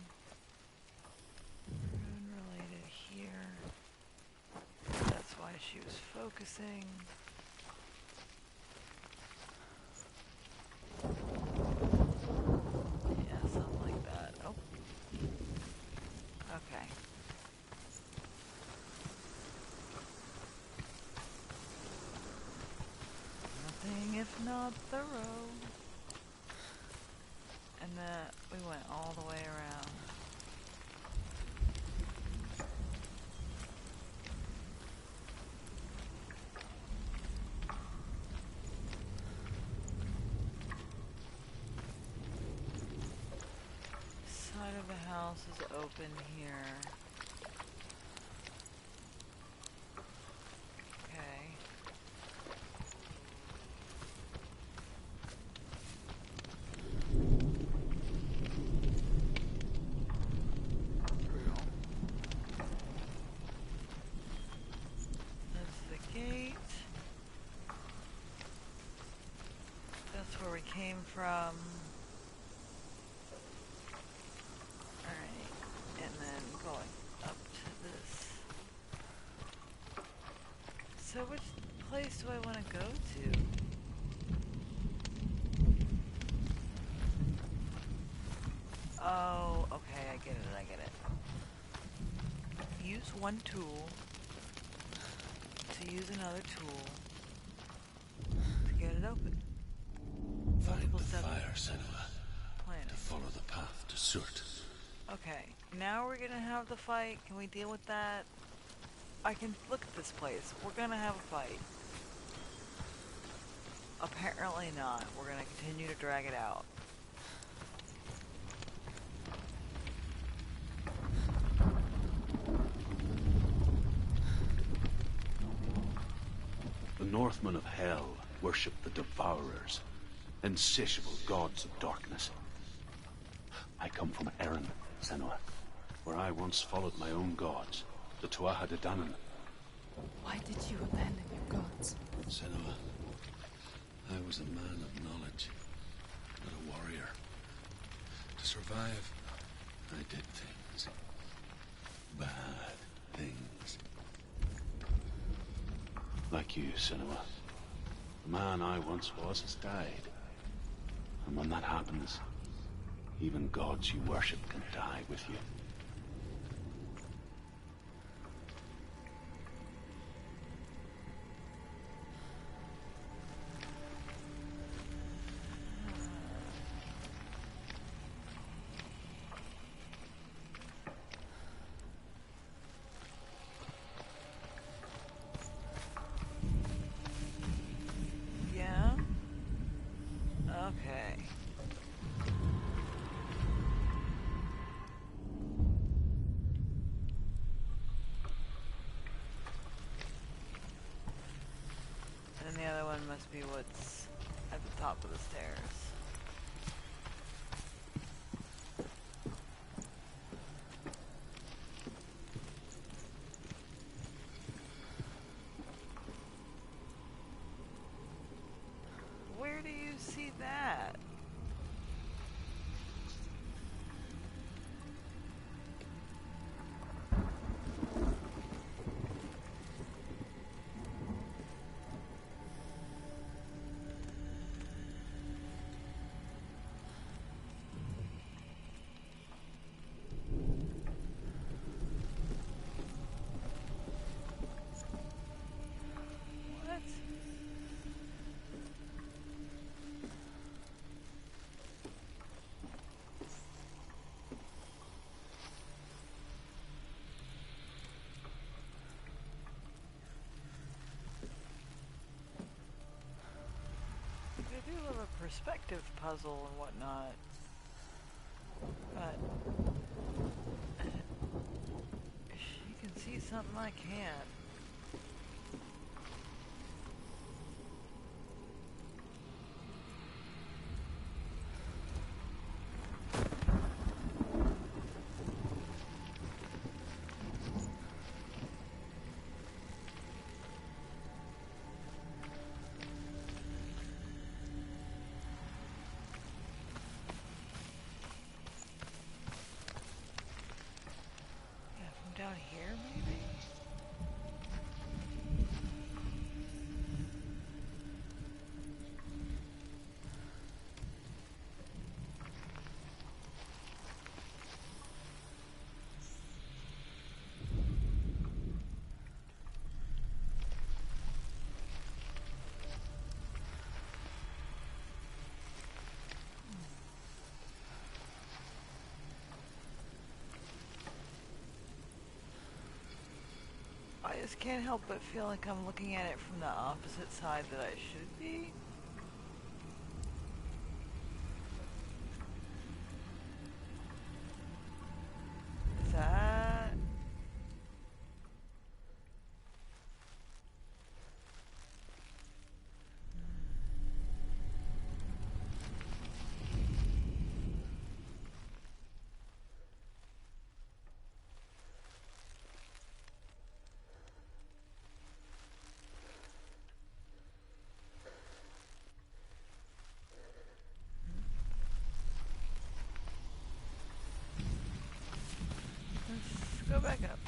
rune-related here. That's why she was focusing. Yeah, something like that. Oh. Okay. Nothing if not thorough. And that we went all the way around. Side of the house is open here. Okay. Where we came from. Alright, and then going up to this. So which place do I want to go to? Oh, okay, I get it. Use one tool to use another tool to get it open. Find the fire, Senua, to follow the path to Surt. Okay, now we're gonna have the fight. Can we deal with that? I can look at this place. We're gonna have a fight. Apparently not. We're gonna continue to drag it out. The Northmen of Hell worship the Devourers, insatiable gods of darkness. I come from Erin, Senua, where I once followed my own gods, the Tuatha De Danann. Why did you abandon your gods? Senua, I was a man of knowledge, not a warrior. To survive, I did things. Bad things. Like you, Senua. The man I once was has died. And when that happens, even gods you worship can die with you. Yeah? Okay. And the other one must be what's at the top of the stairs. Where do you see that? What? I do love a perspective puzzle and whatnot, but she can see something I can't. Yeah, from down here, maybe? I just can't help but feel like I'm looking at it from the opposite side that I should be. Is that... Let's go back up.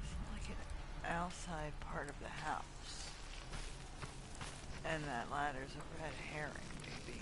It's like an outside part of the house. And that ladder's a red herring, maybe.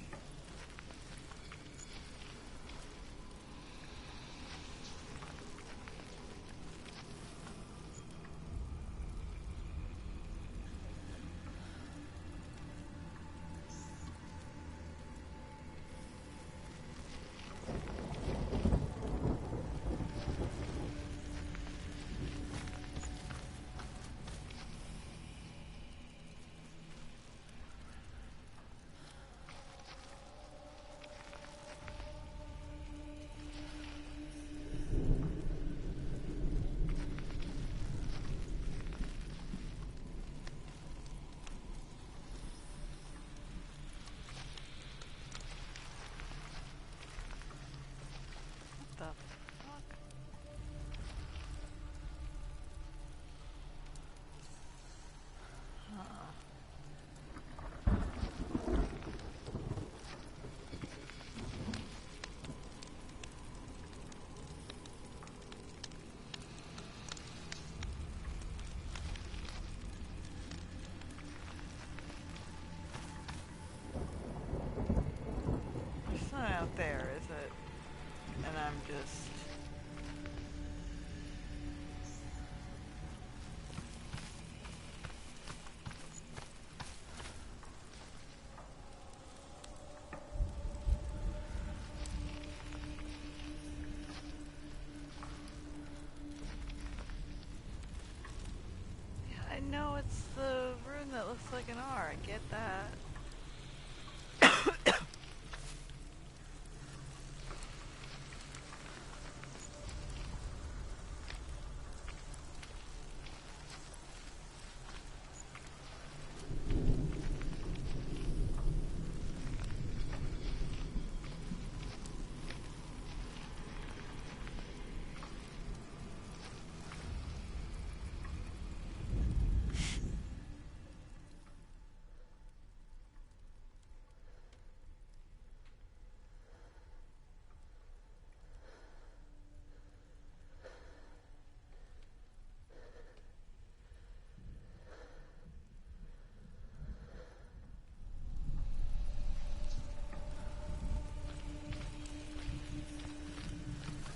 it's the rune that looks like an R. I get that.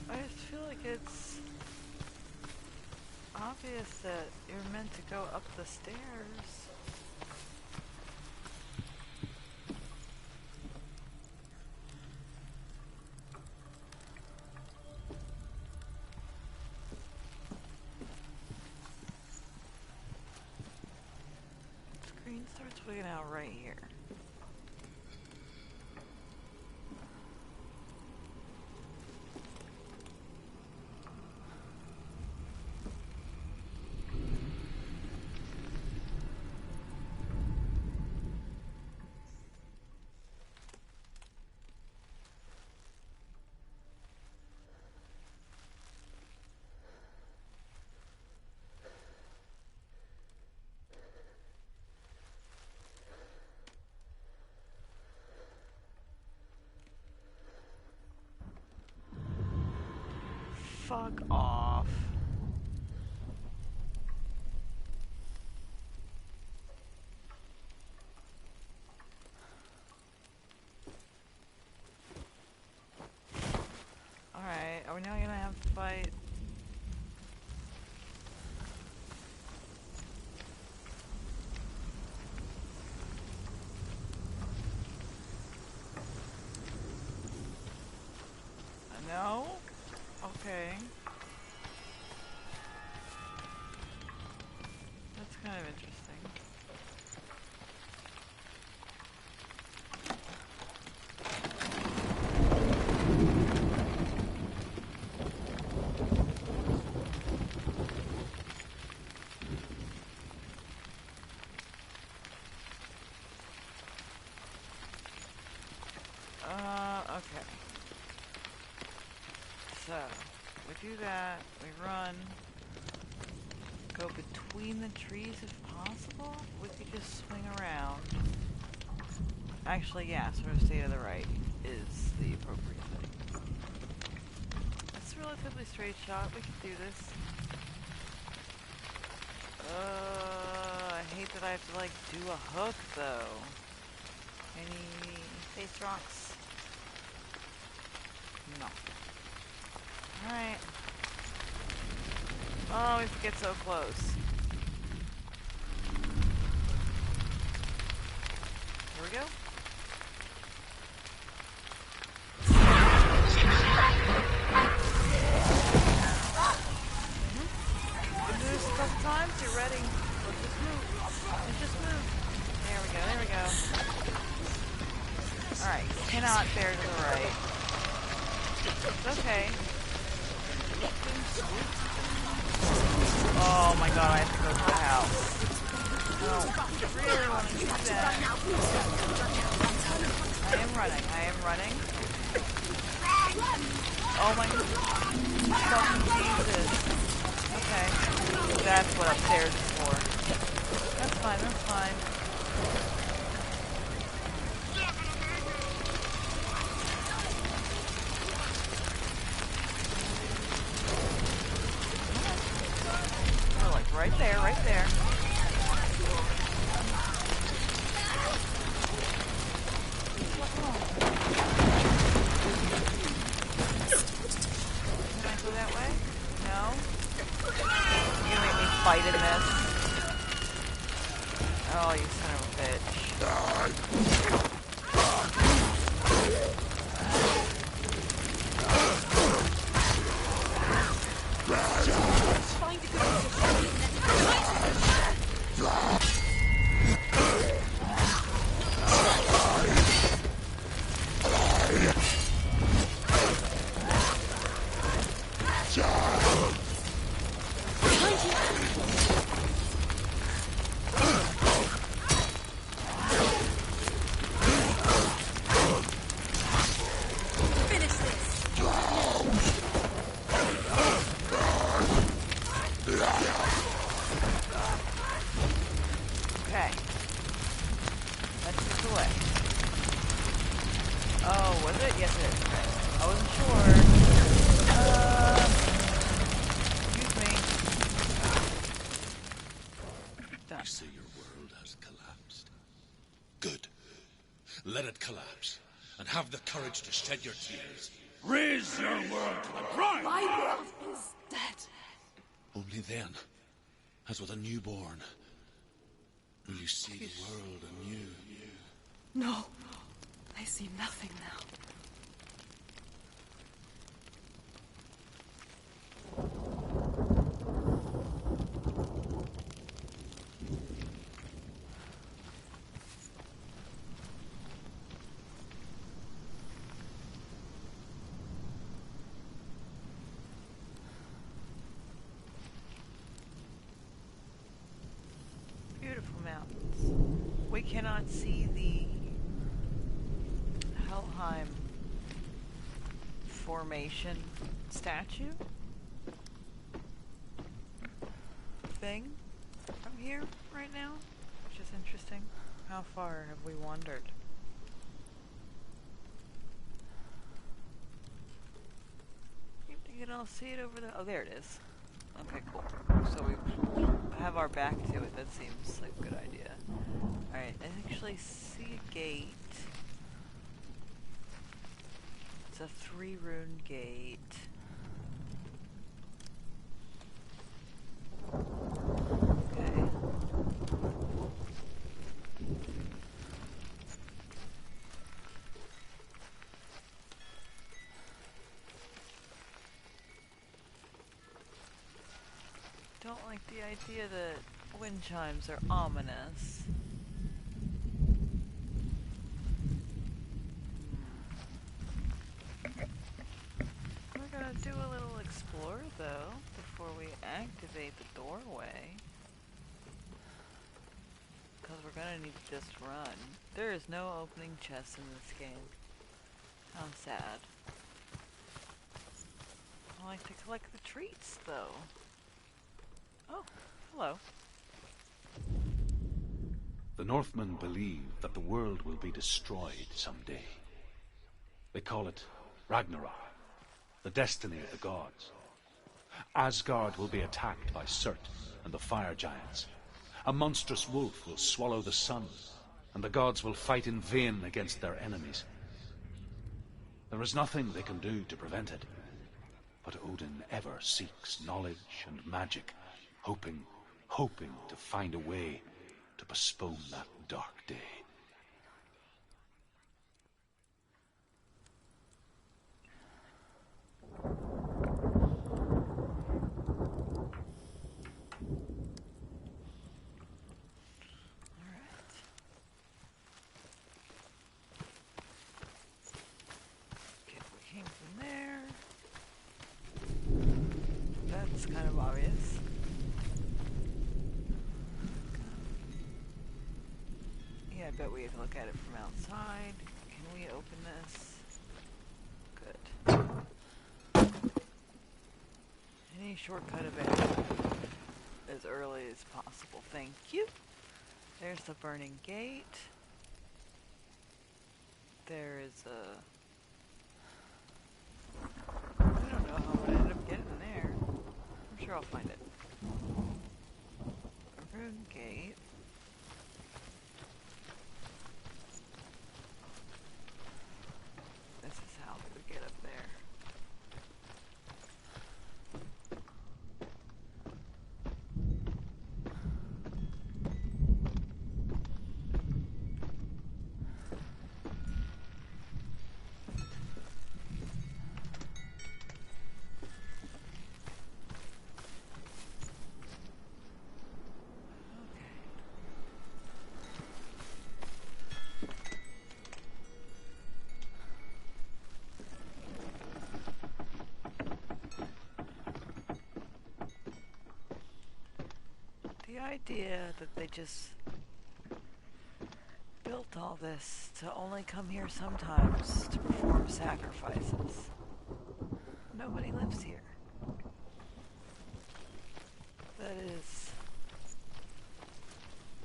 I just feel like it's obvious that you're meant to go up the stairs. Screen starts wigging out right here. Fuck off. Alright, are we now gonna have to fight? No? Okay. That's kind of interesting. Okay. So, we do that, we run, go between the trees if possible. We could just swing around. Actually, yeah, sort of stay to the right is the appropriate thing. It's a relatively straight shot, we can do this. I hate that I have to, like, do a hook, though. Any face rocks? No. Alright. Oh, we get so close. Here we go. You do this a couple times, you're ready. Let's just move. Let's just move. There we go, there we go. Alright, cannot bear to the right. It's okay. Oh my god, I have to go to the house. No, I really want to do that. I am running, I am running. Oh my fucking Jesus. Okay. That's what upstairs is for. That's fine, that's fine. We're like right there, right there. Can I go that way? No? You're gonna make me fight in this? Oh, you son of a bitch. Finish this. Okay. That's this away. Oh, was it? Yes, it is. Okay. I wasn't sure. Excuse me. Done. You say your world has collapsed. Good. Let it collapse, and have the courage to shed your tears. Raise your world to the ground! My world is dead. Only then, as with a newborn, will you see the world anew. No, I see nothing now. Beautiful mountains. We cannot see the Helheim formation statue thing from here right now, which is interesting. How far have we wandered? You can all see it over there. Oh, there it is. Okay, cool. So we have our back to it. That seems like a good idea. Alright, I actually see a gate. It's a 3-rune gate. Okay. Don't like the idea that wind chimes are ominous. We're gonna do a little explore though before we activate the doorway. Because we're gonna need to just run. There is no opening chest in this game. How sad. I like to collect the treats though. Oh, hello. The Northmen believe that the world will be destroyed someday. They call it Ragnarok, the destiny of the gods. Asgard will be attacked by Surt and the fire giants. A monstrous wolf will swallow the sun, and the gods will fight in vain against their enemies. There is nothing they can do to prevent it, but Odin ever seeks knowledge and magic, hoping to find a way to postpone that dark day. Okay, we came from there. That's kind of obvious. Yeah, I bet we have to look at it from outside. Can we open this? Good. Any shortcut available as early as possible. Thank you. There's the burning gate. There is a... I don't know how I'm gonna end up getting there. I'm sure I'll find it. A rune gate. This is how we get up there. idea that they just built all this to only come here sometimes to perform sacrifices. Nobody lives here. That is...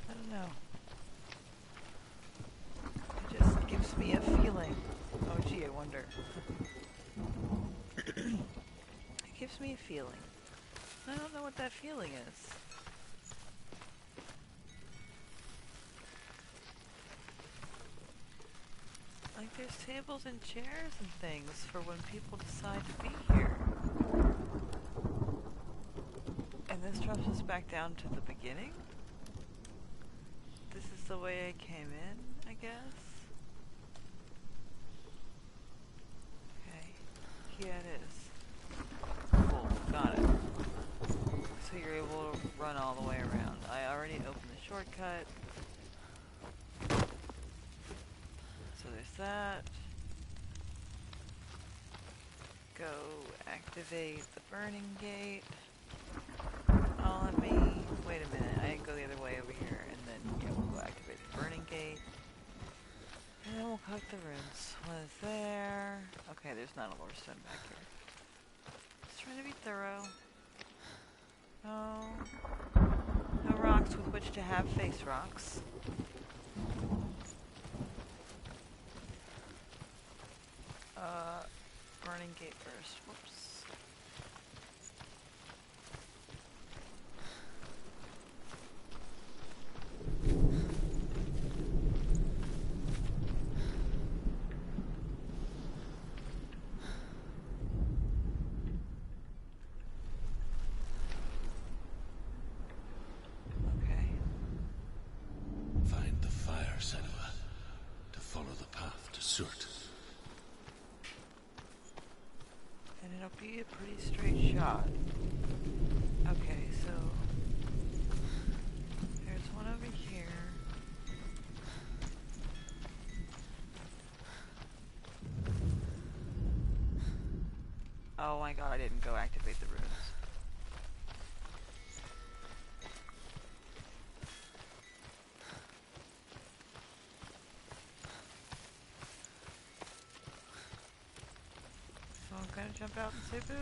I don't know. It just gives me a feeling. Oh gee, I wonder. It gives me a feeling. I don't know what that feeling is. Like there's tables and chairs and things for when people decide to be here. And this drops us back down to the beginning? This is the way I came in, I guess? Okay. Yeah, it is. Cool, got it. So you're able to run all the way around. I already opened the shortcut. So there's that. Go activate the burning gate. Oh, let me... Wait a minute. I go the other way over here. And then, yeah, we'll go activate the burning gate. And then we'll collect the runes. What is there? Okay, there's not a lore stone back here. Just trying to be thorough. No rocks with which to have face rocks. Burning gate first. Whoops. Okay. Find the fire, Senua, to follow the path to Surt. And it'll be a pretty straight shot. Okay, so there's one over here. Oh my god, I didn't go activate the runes. So I'm gonna jump out and say boo.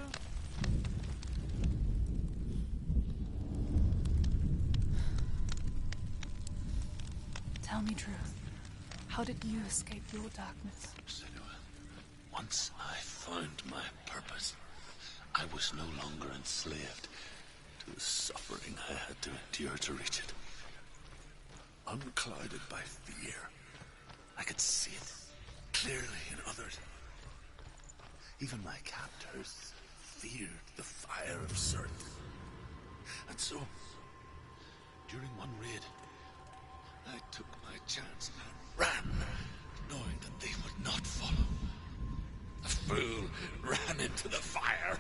Tell me truth. How did you escape your darkness? Senua, once I found my purpose, I was no longer enslaved to the suffering I had to endure to reach it. Unclouded by fear, I could see it clearly in others. Even my captors feared the fire of Surt. And so, during one raid, I took my chance and ran, knowing that they would not follow. The fool ran into the fire.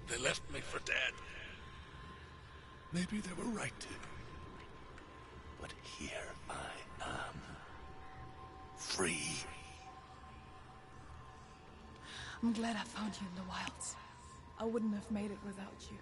They left me for dead. Maybe they were right to. But here I am. Free. I'm glad I found you in the wilds. I wouldn't have made it without you.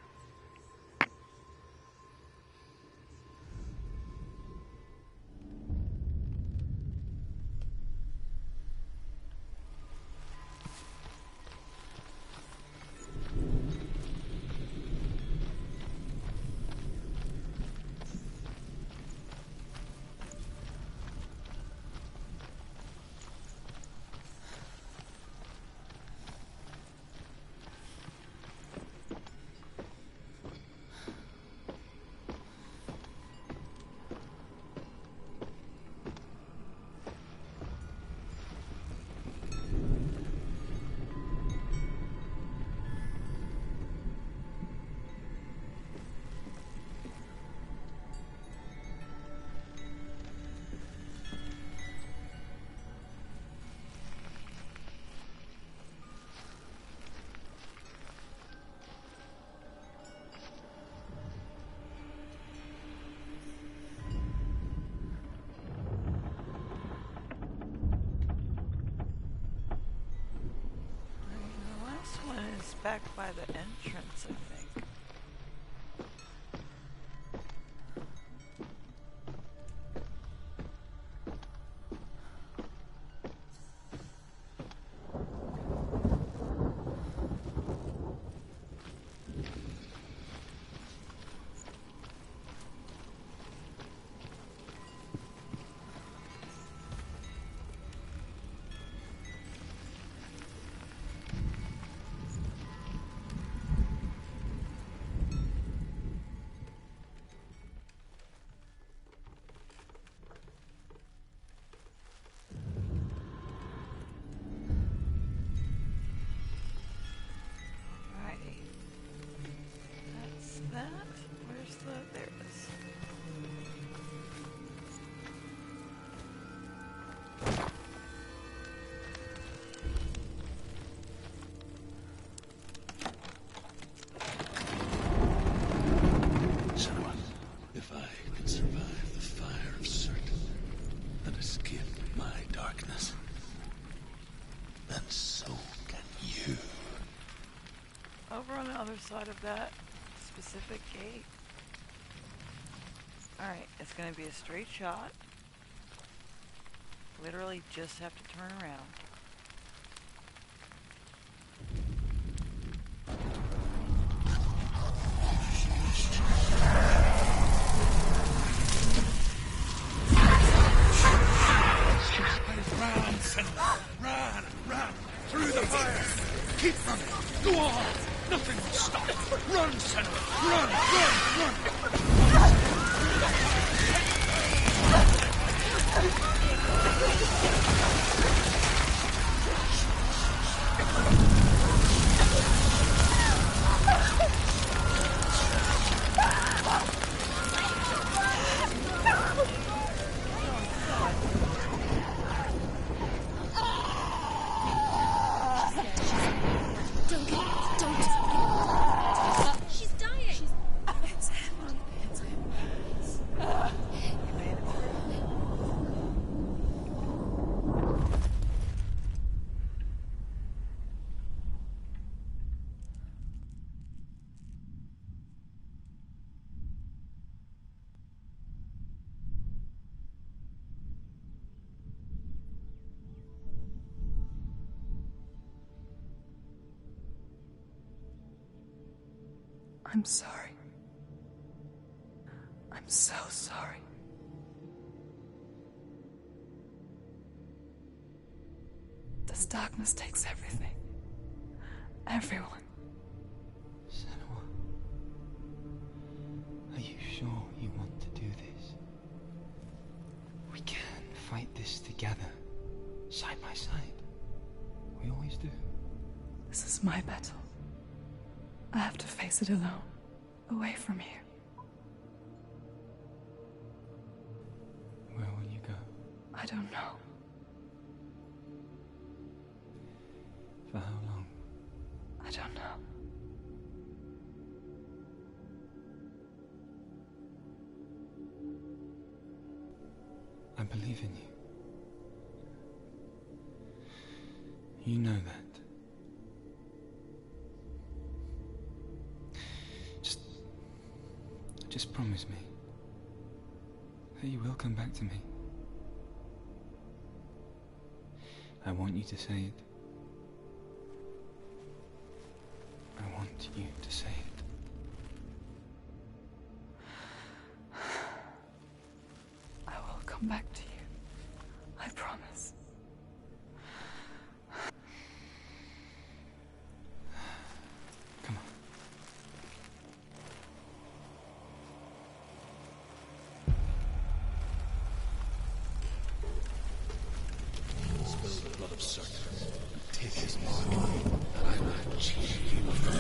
The last one is back by the entrance, I think. Over on the other side of that specific gate. Alright, it's going to be a straight shot. Literally just have to turn around. Run, Senua! Run! Through the fire! Keep running! Go on! Nothing will stop! Run, Senua! Run! She's dying. It's him. It's him. You made it through. I'm sorry. I'm so sorry. This darkness takes everything. Everyone. Senua, are you sure you want to do this? We can fight this together, side by side. We always do. This is my battle. I have to face it alone, away from you. Where will you go? I don't know. For how long? I don't know. I believe in you. You know that. Just promise me that you will come back to me. I want you to say it. I want you to say it. I will come back to you. I promise. Come on. Spill the blood of Circe. Take his mark, and I will achieve you from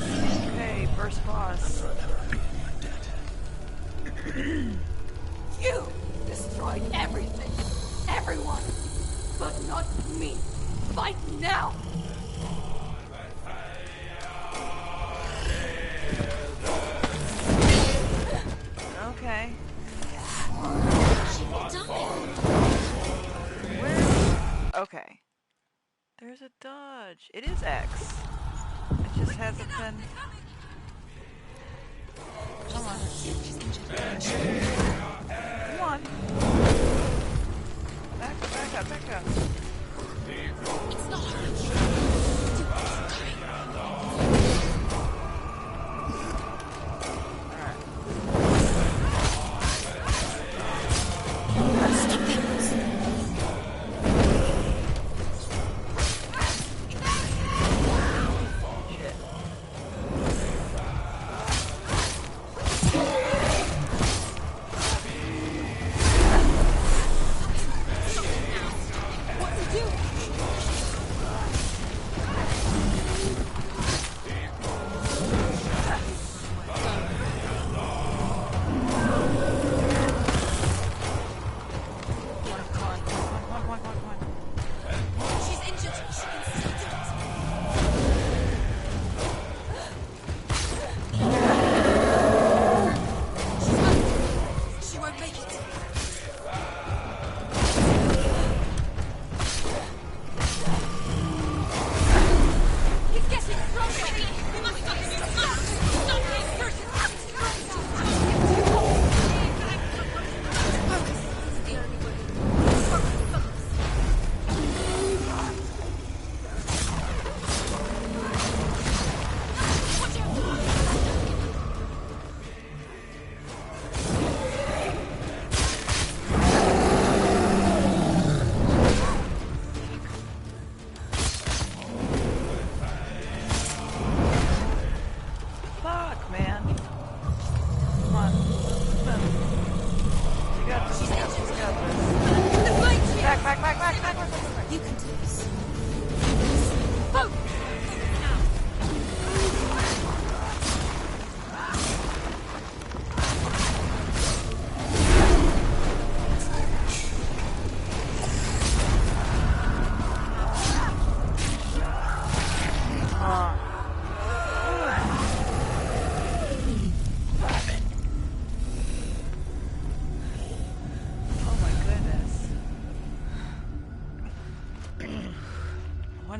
Okay, first boss. You destroyed everything. Everyone. But not me. Fight now. Okay. She Where? Okay. There's a dodge. It is X. It just hasn't been. Come on. Come on. Back up. It's not her. It's coming. Stop it.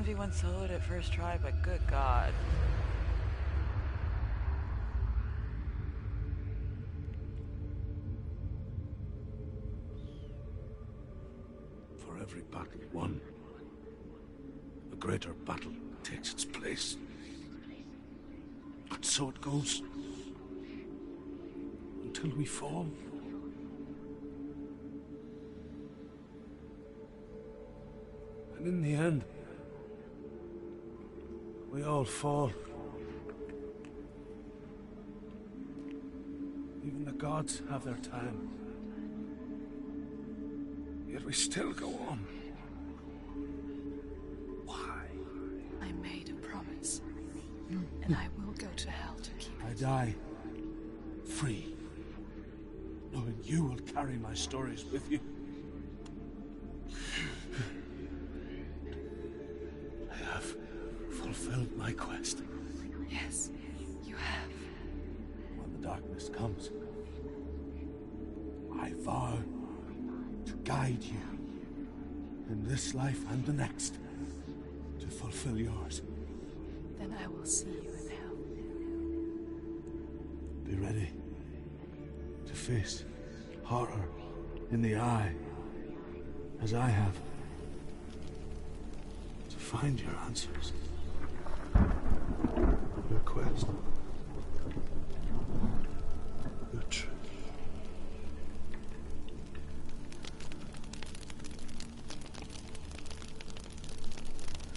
1v1 soloed at first try, but good God. For every battle won, a greater battle takes its place. And so it goes. Until we fall. And in the end, we all fall. Even the gods have their time. Yet we still go on. Why? I made a promise, and I will go to hell to keep I it. die free, knowing you will carry my stories with you. I have fulfilled my quest. Yes, you have. When the darkness comes, I vow to guide you in this life and the next to fulfill yours. Then I will see you in hell. Be ready to face horror in the eye, as I have, to find your answers, your quest, your truth.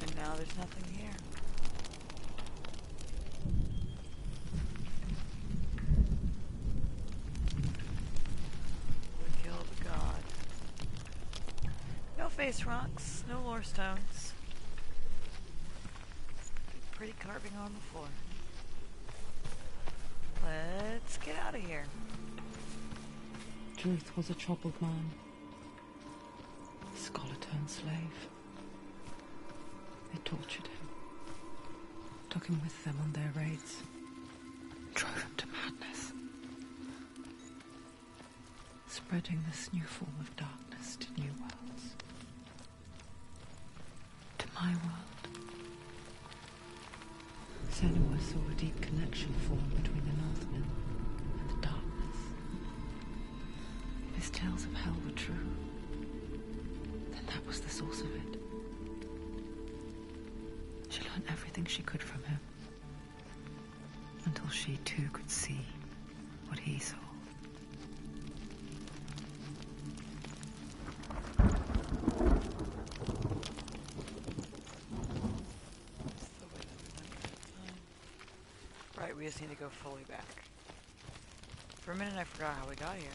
And now there's nothing here. We killed the god. No face rocks, no lore stones. Pretty carving on the floor. Let's get out of here. Druth was a troubled man. Scholar turned slave. They tortured him. Took him with them on their raids. Drove him to madness. Spreading this new form of darkness to new worlds. To my world. Senua saw a deep connection form between the Northmen and the darkness. If his tales of hell were true, then that was the source of it. She learned everything she could from him, until she too could see what he saw. Right, we just need to go fully back. For a minute I forgot how we got here.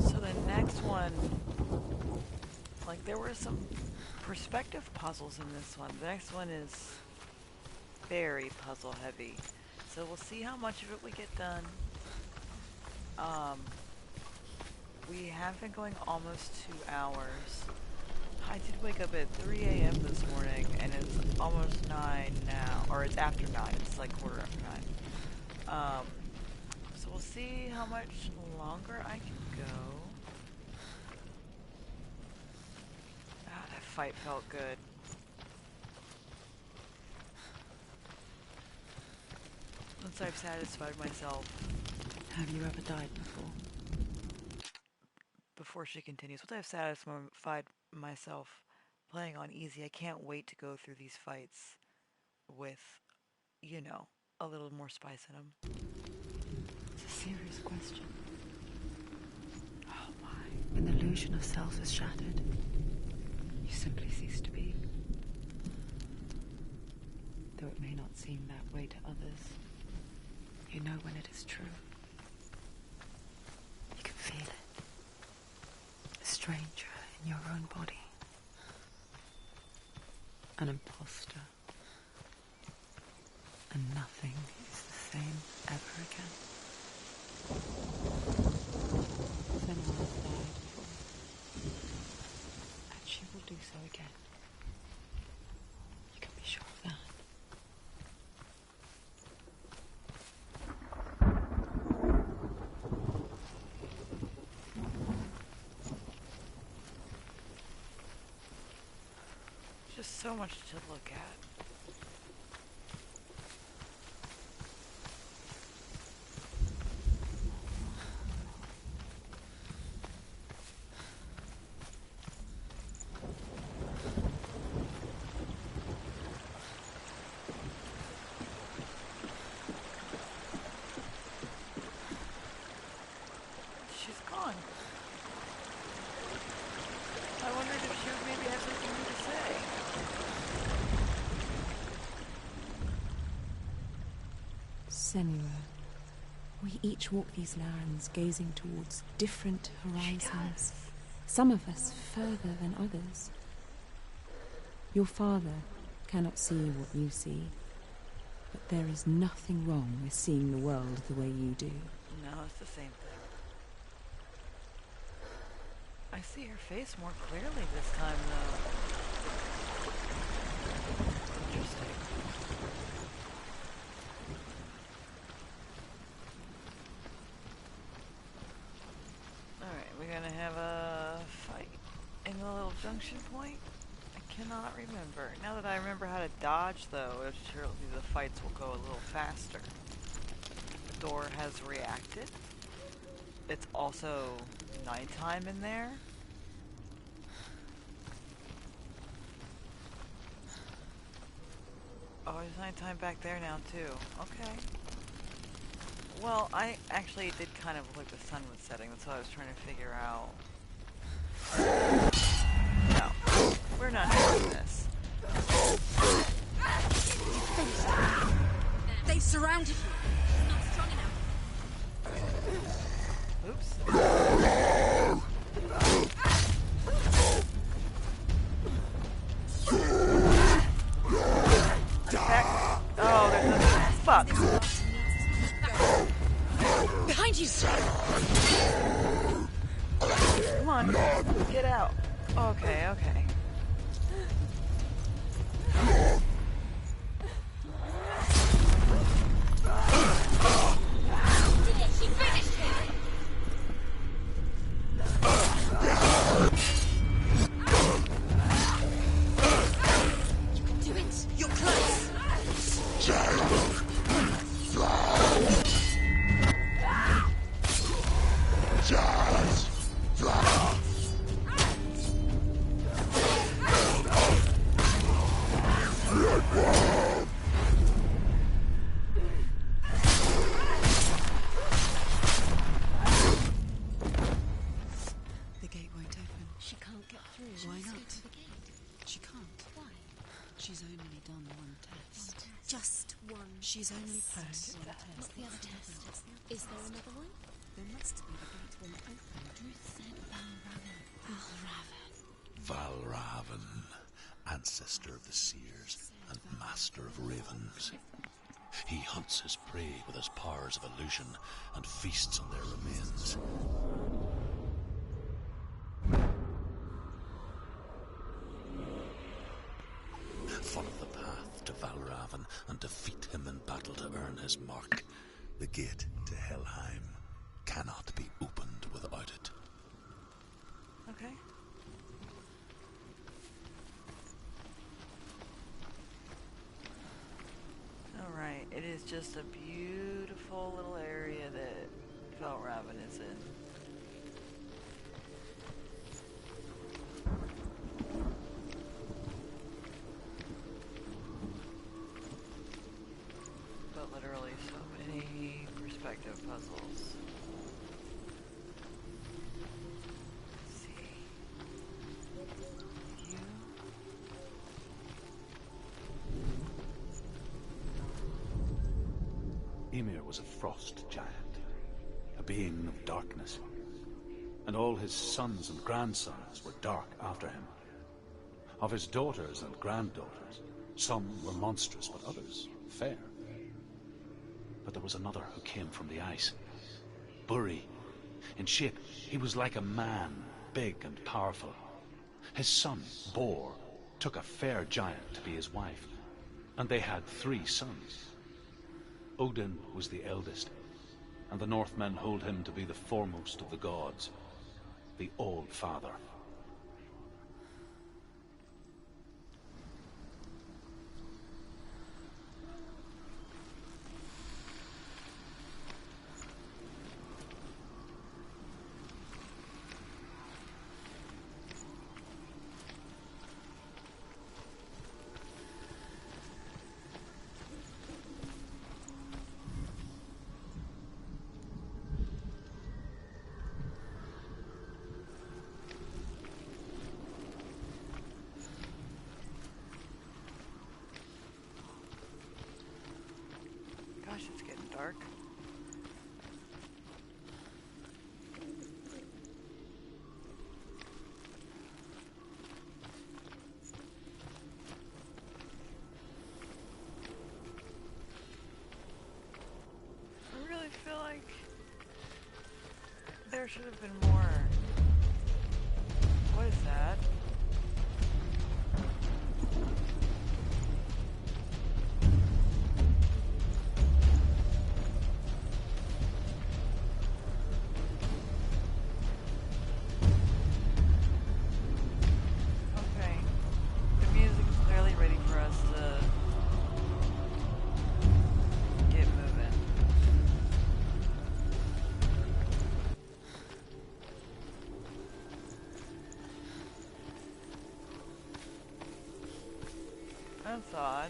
So the next one, like there were some perspective puzzles in this one. The next one is very puzzle heavy. So we'll see how much of it we get done. We have been going almost 2 hours. I did wake up at 3 a.m. this morning, and it's almost 9 now, or it's after 9, it's like quarter after 9. So we'll see how much longer I can go. Ah, that fight felt good. Once I've satisfied myself. Have you ever died before? Before she continues, once I've satisfied myself playing on easy, I can't wait to go through these fights with, you know, a little more spice in them. It's a serious question. Oh my. When the illusion of self is shattered, you simply cease to be. Though it may not seem that way to others, you know when it is true. You can feel it. A stranger in your own body. An imposter. And nothing is the same ever again. Senua has died before. And she will do so again. You can be sure of that. so much to look at. She's gone. I wondered if she would maybe have something new to say. Senua, we each walk these lands gazing towards different horizons. Some of us further than others. Your father cannot see what you see, but there is nothing wrong with seeing the world the way you do. No, it's the same thing. I see her face more clearly this time, though. Interesting. Alright, we're gonna have a fight in the little junction point. I cannot remember. Now that I remember how to dodge, though, surely the fights will go a little faster. The door has reacted. It's also nighttime in there. Oh, there's nighttime back there now, too. Okay. Well, I actually did kind of look like the sun was setting. That's what I was trying to figure out. No. We're not doing this. They've surrounded you. Not strong enough. Oops. Attack. Oh, there's a... Fuck. Behind you! Come on. Get out. Okay, okay. She finished him! You can do it. You're close. The gate won't open. She can't get through. Why Let's go not? to the gate. She can't. Why? She's only done one test. Just one. She's only passed one What's test. the other test? Is there another one? There must be. The gate won't open. Ruth said Valravan. Valravan, ancestor of the seers and master of ravens. He hunts his prey with his powers of illusion and feasts on their remains. Follow the path to Valravan and defeat him in battle to earn his mark. The gate to Helheim cannot be opened without it. Okay. Alright, it is just a beautiful little area that Valravan is in. But literally so many perspective puzzles. Let's see. You. Ymir was a frost giant, a being of darkness, and all his sons and grandsons were dark after him. Of his daughters and granddaughters, some were monstrous, but others fair. But there was another who came from the ice. Buri. In shape, he was like a man, big and powerful. His son, Bor, took a fair giant to be his wife, and they had 3 sons. Odin was the eldest, and the Northmen hold him to be the foremost of the gods, the All-Father. dark. I really feel like there should have been more. What is that? Okay. The music is clearly ready for us to get moving. That's odd.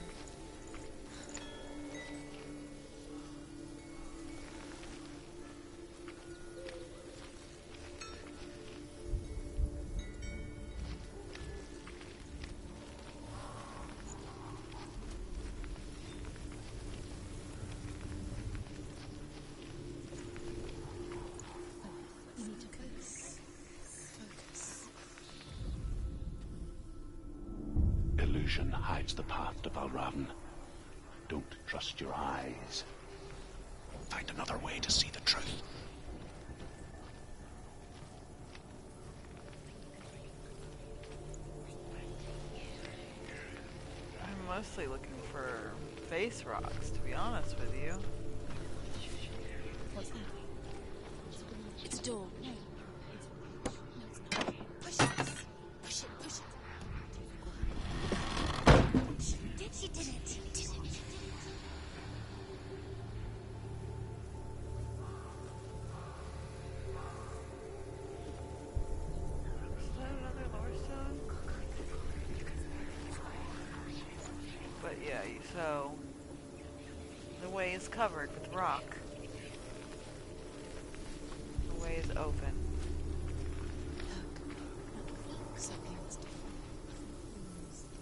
We need to focus. Focus. Illusion hides the path to Valravn. Don't trust your eyes. Find another way to see the truth. I'm mostly looking for face rocks, to be honest with you. What's that? It's a door. No. No, it's not. Push it. Push it. Push it. She did it. She did it. Is that another lore stone? But yeah, so the way is covered with rock. The way is open. Look, something's different.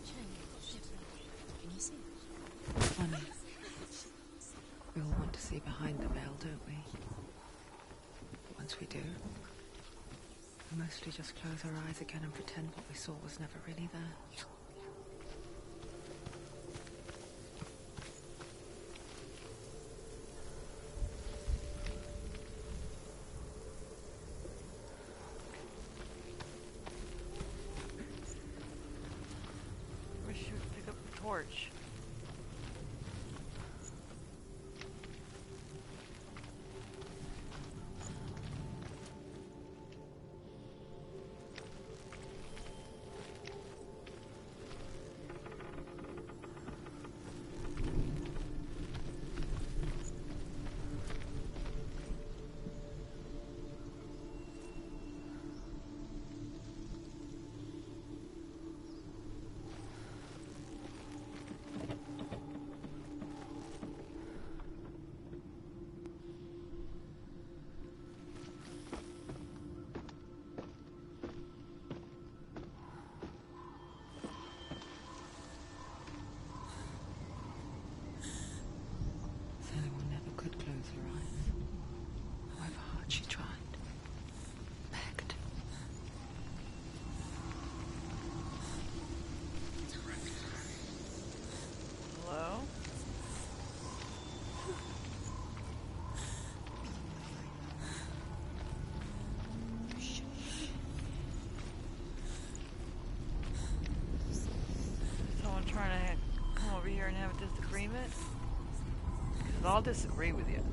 Change. Can you see it? Funny. We all want to see behind the veil, don't we? But once we do, we mostly just close our eyes again and pretend what we saw was never really there. We should pick up the torch. Senua never could close her eyes. However hard she tried. Begged. Hello? Someone trying to come over here and have a disagreement? Because I'll disagree with you.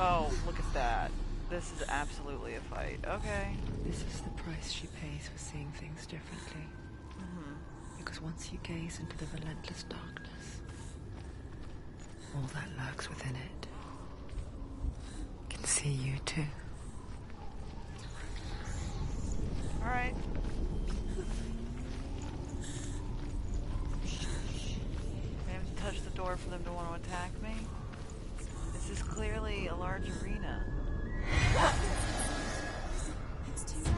Oh, look at that. This is absolutely a fight. Okay. This is the price she pays for seeing things differently. Because once you gaze into the relentless darkness, all that lurks within it can see you too. Alright. I have to touch the door for them to want to attack me. This is clearly a large arena. It's too loud.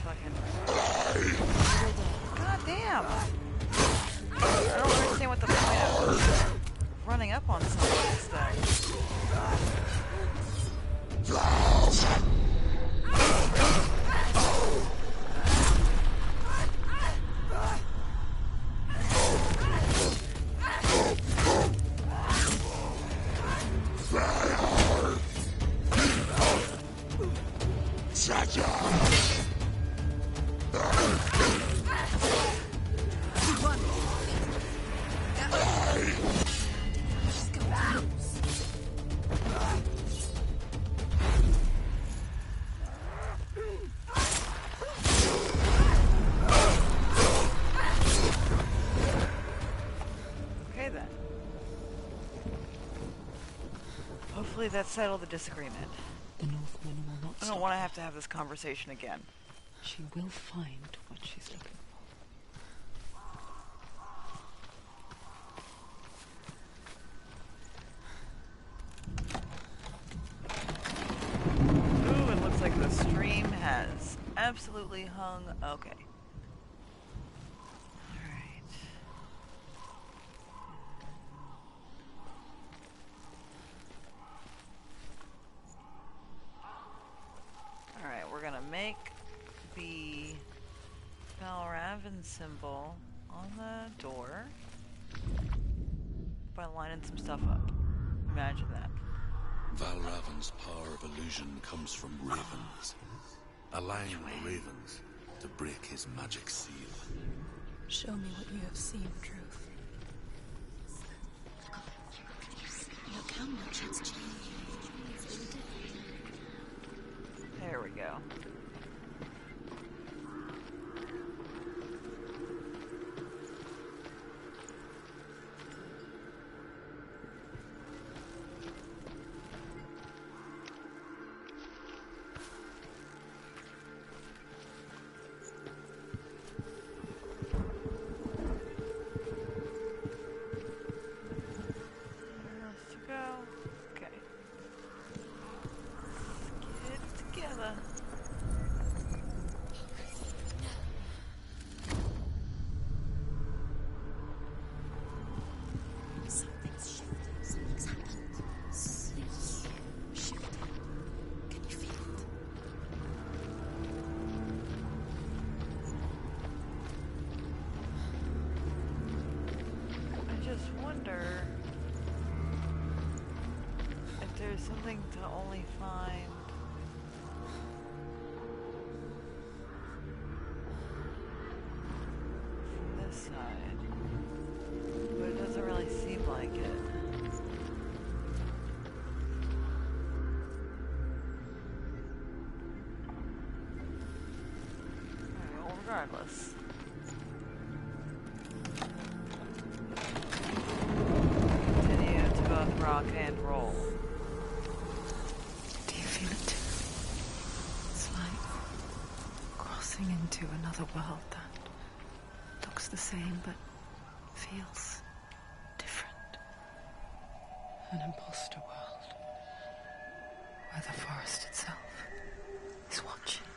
fucking... God damn! I don't understand what the point of running up on someone is then. Okay then. Hopefully that settled the disagreement. The Northmen will not I stop. don't want to have this conversation again. She will find what she's looking for. Ooh, it looks like the stream has absolutely hung. Okay. Alright. Alright, we're gonna make the Valravan symbol on the door by lining some stuff up. Imagine that. Valravan's power of illusion comes from ravens, allowing the ravens to break his magic seal. Show me what you have seen, Truth. Look how much it's changed. There we go. Where else to go? Okay. Get it together. Something's shifted. Something's happened. Something's shifted. Can you feel it? I just wonder if there's something to only find from this side, but it doesn't really seem like it. Alright, well, regardless. Continue to both rock and roll. Do you feel it too? It's like crossing into another world that looks the same but feels different. An imposter world where the forest itself is watching.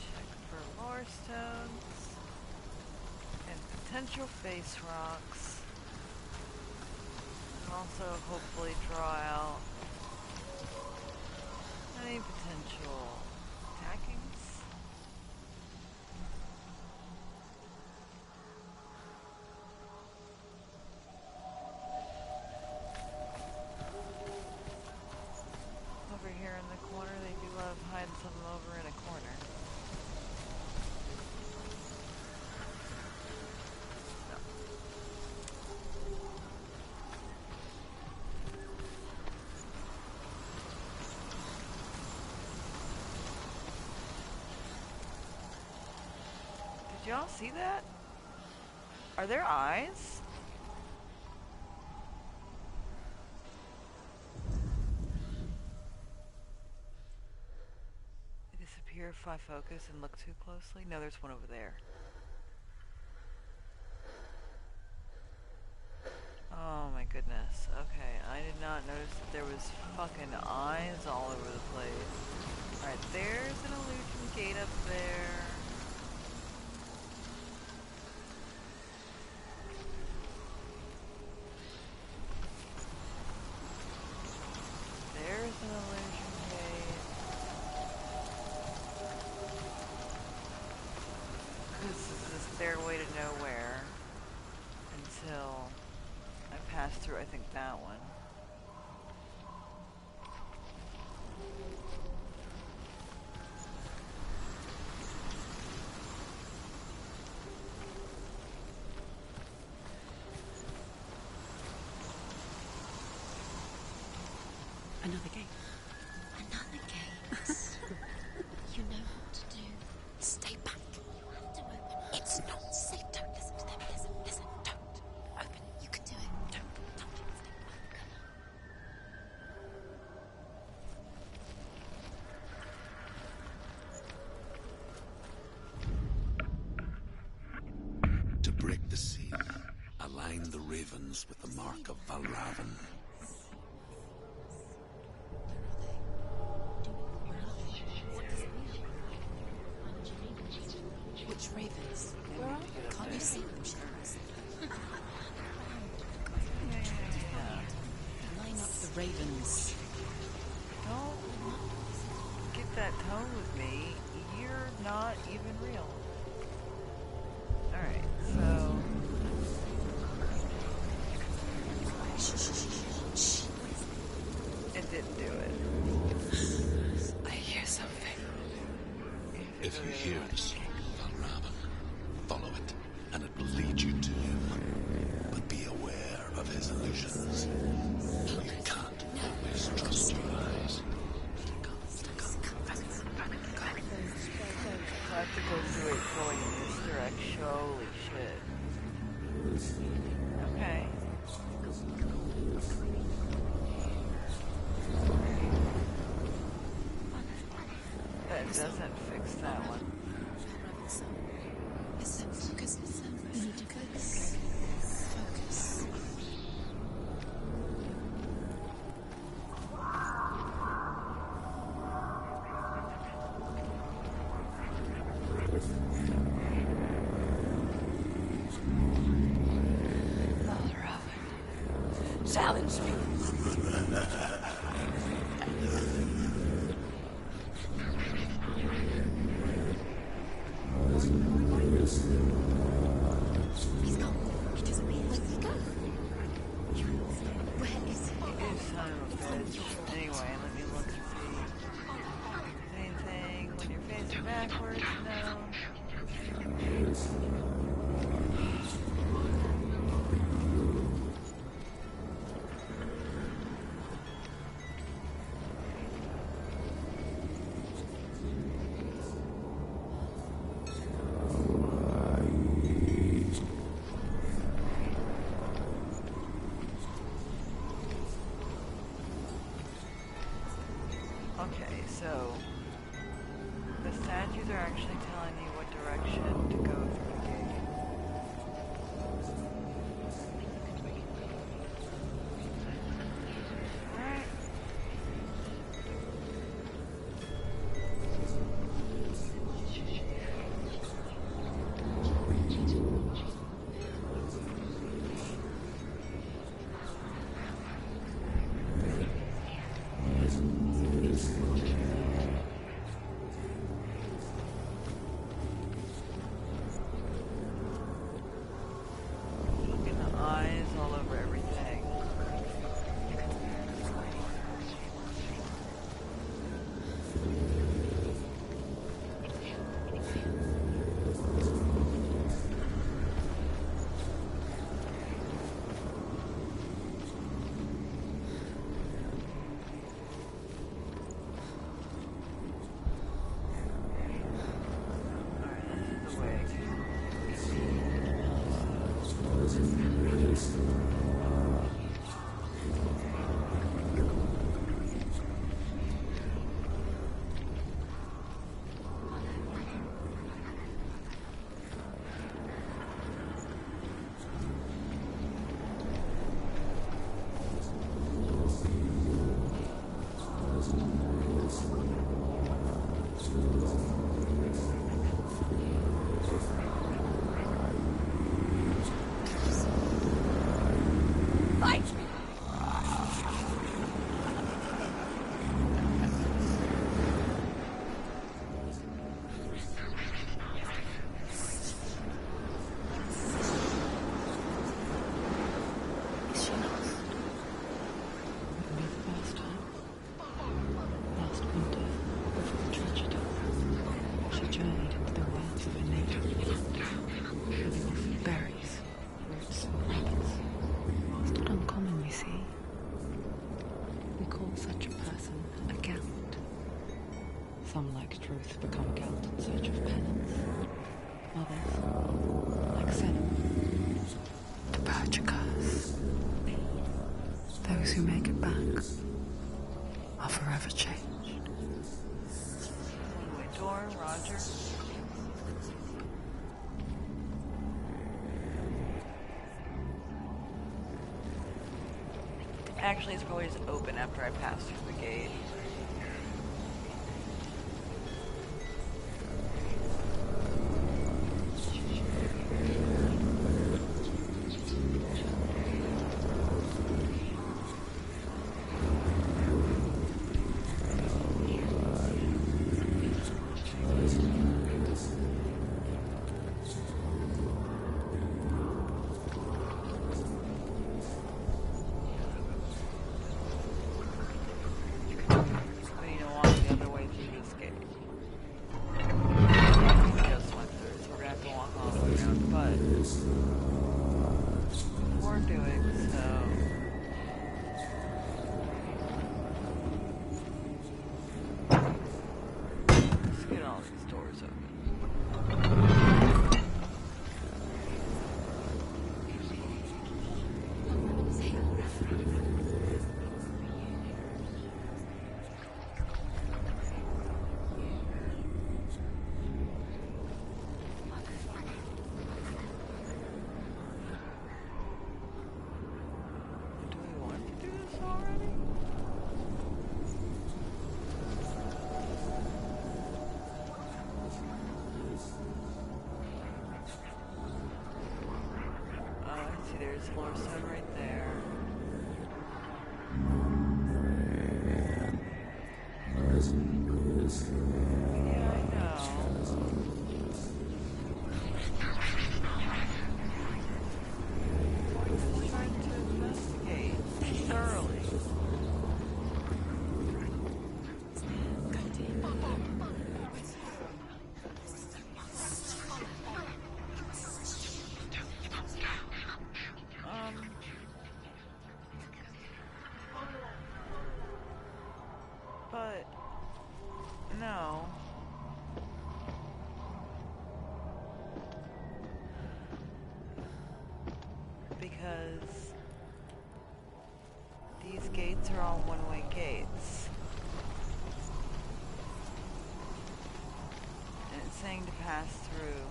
Check for lore stones and potential face rocks. And also hopefully draw out any potential attackings. Over here in the corner, they do love hiding something over in a corner. Did y'all see that? Are there eyes? They disappear if I focus and look too closely. No, there's one over there. Oh my goodness. Yes, okay. I did not notice that there was fucking eyes all over the place. Alright, there's an illusion gate up there. There's an illusion gate. This is the stairway to nowhere until I pass through, I think, that one. Another gate. Another gate. You know what to do. Stay back. You have to open it. It's not safe. Don't listen to them. Listen. Don't. Open it. You can do it. Don't touch it. Stay back. To break the seal, align the ravens with the mark of Valravan. Which ravens? Can't you see them, Shadows? Line up the ravens. Don't get that tone with me. You're not even real. Alright, so... It didn't do it. I hear something. If you hear the song of Valravan, follow it, and it will lead you to him. But be aware of his illusions. You can't always trust your eyes. I have to go through it going in this direction. Holy shit. Okay. That doesn't fix that one. Listen, focus. You need to focus. Focus. Challenge me. He's gone. He disappeared. Where did he go? Where is he? You son of a bitch. Anyway, let me look and see. Anything when you're facing backwards? No. Okay, so the statues are actually telling me what direction to go through the gate. Alright. Some, like truth, become cowed in search of penance. Others, like Senua, to purge a curse. Those who make it back are forever changed. One-way door, Roger. Actually, it's probably just open after I pass through the gate. There's floor stone right there. Yeah, I know. I'm trying to investigate thoroughly. But no. Because these gates are all one-way gates. And it's saying to pass through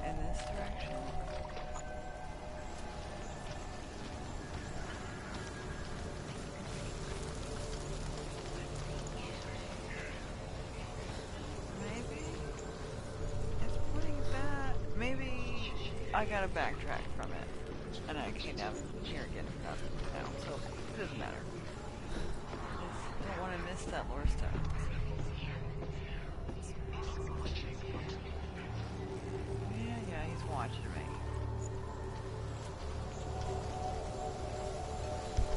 in this direction. I gotta backtrack from it, and I came down here again now, so it doesn't matter. I just don't want to miss that lore stone. Yeah, he's watching me.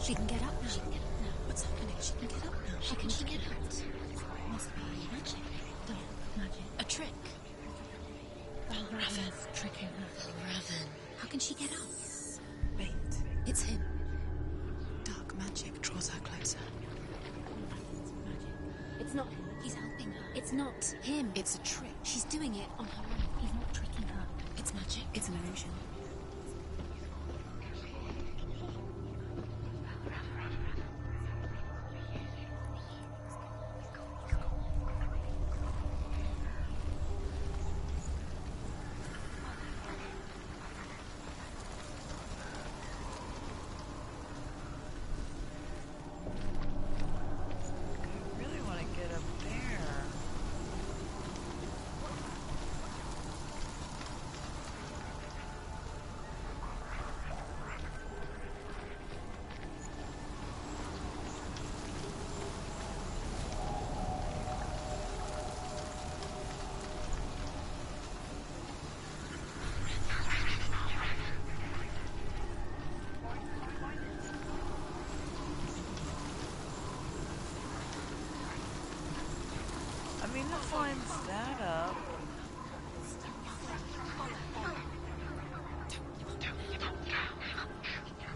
She can get up now. She can get up now. What's happening? She can get up now. How can she get out? Must be magic. Dark magic. A trick. Raven. Tricking her. Raven. How can she get out? Wait. It's him. Dark magic draws her closer. It's not him. He's helping her. It's not him. It's a trick. She's doing it on her own. He's not tricking her. It's magic. It's an illusion. I mean, that lines that up.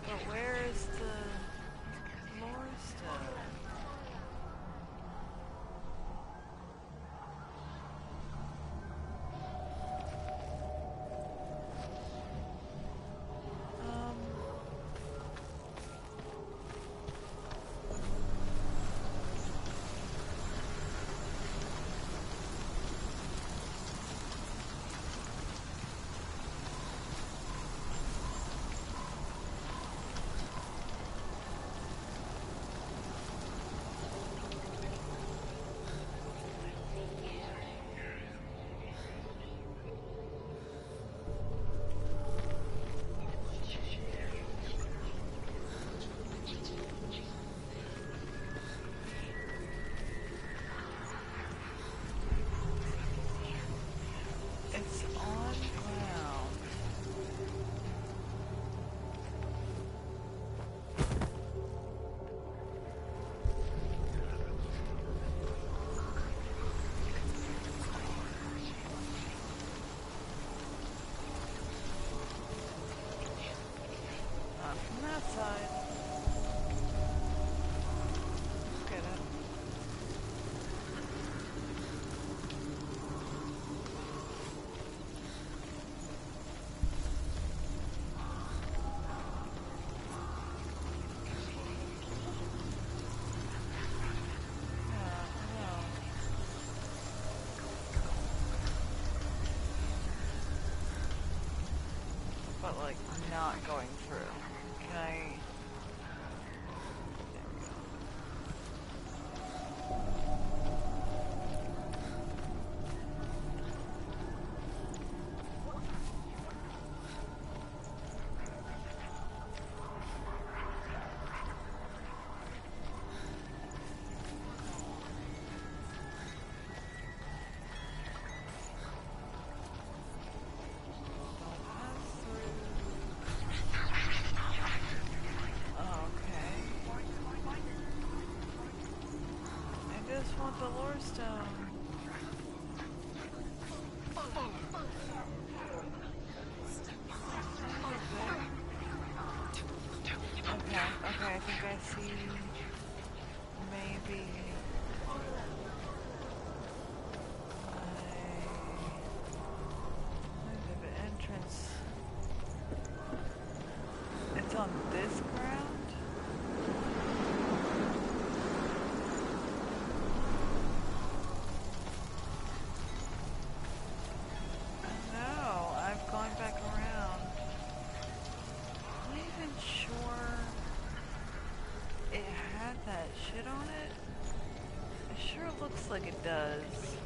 But where is the lore stone? like, not going through. Can I... The lore stone. Okay, I think I see maybe the entrance. It's on this ground? Shit on it? It sure looks like it does.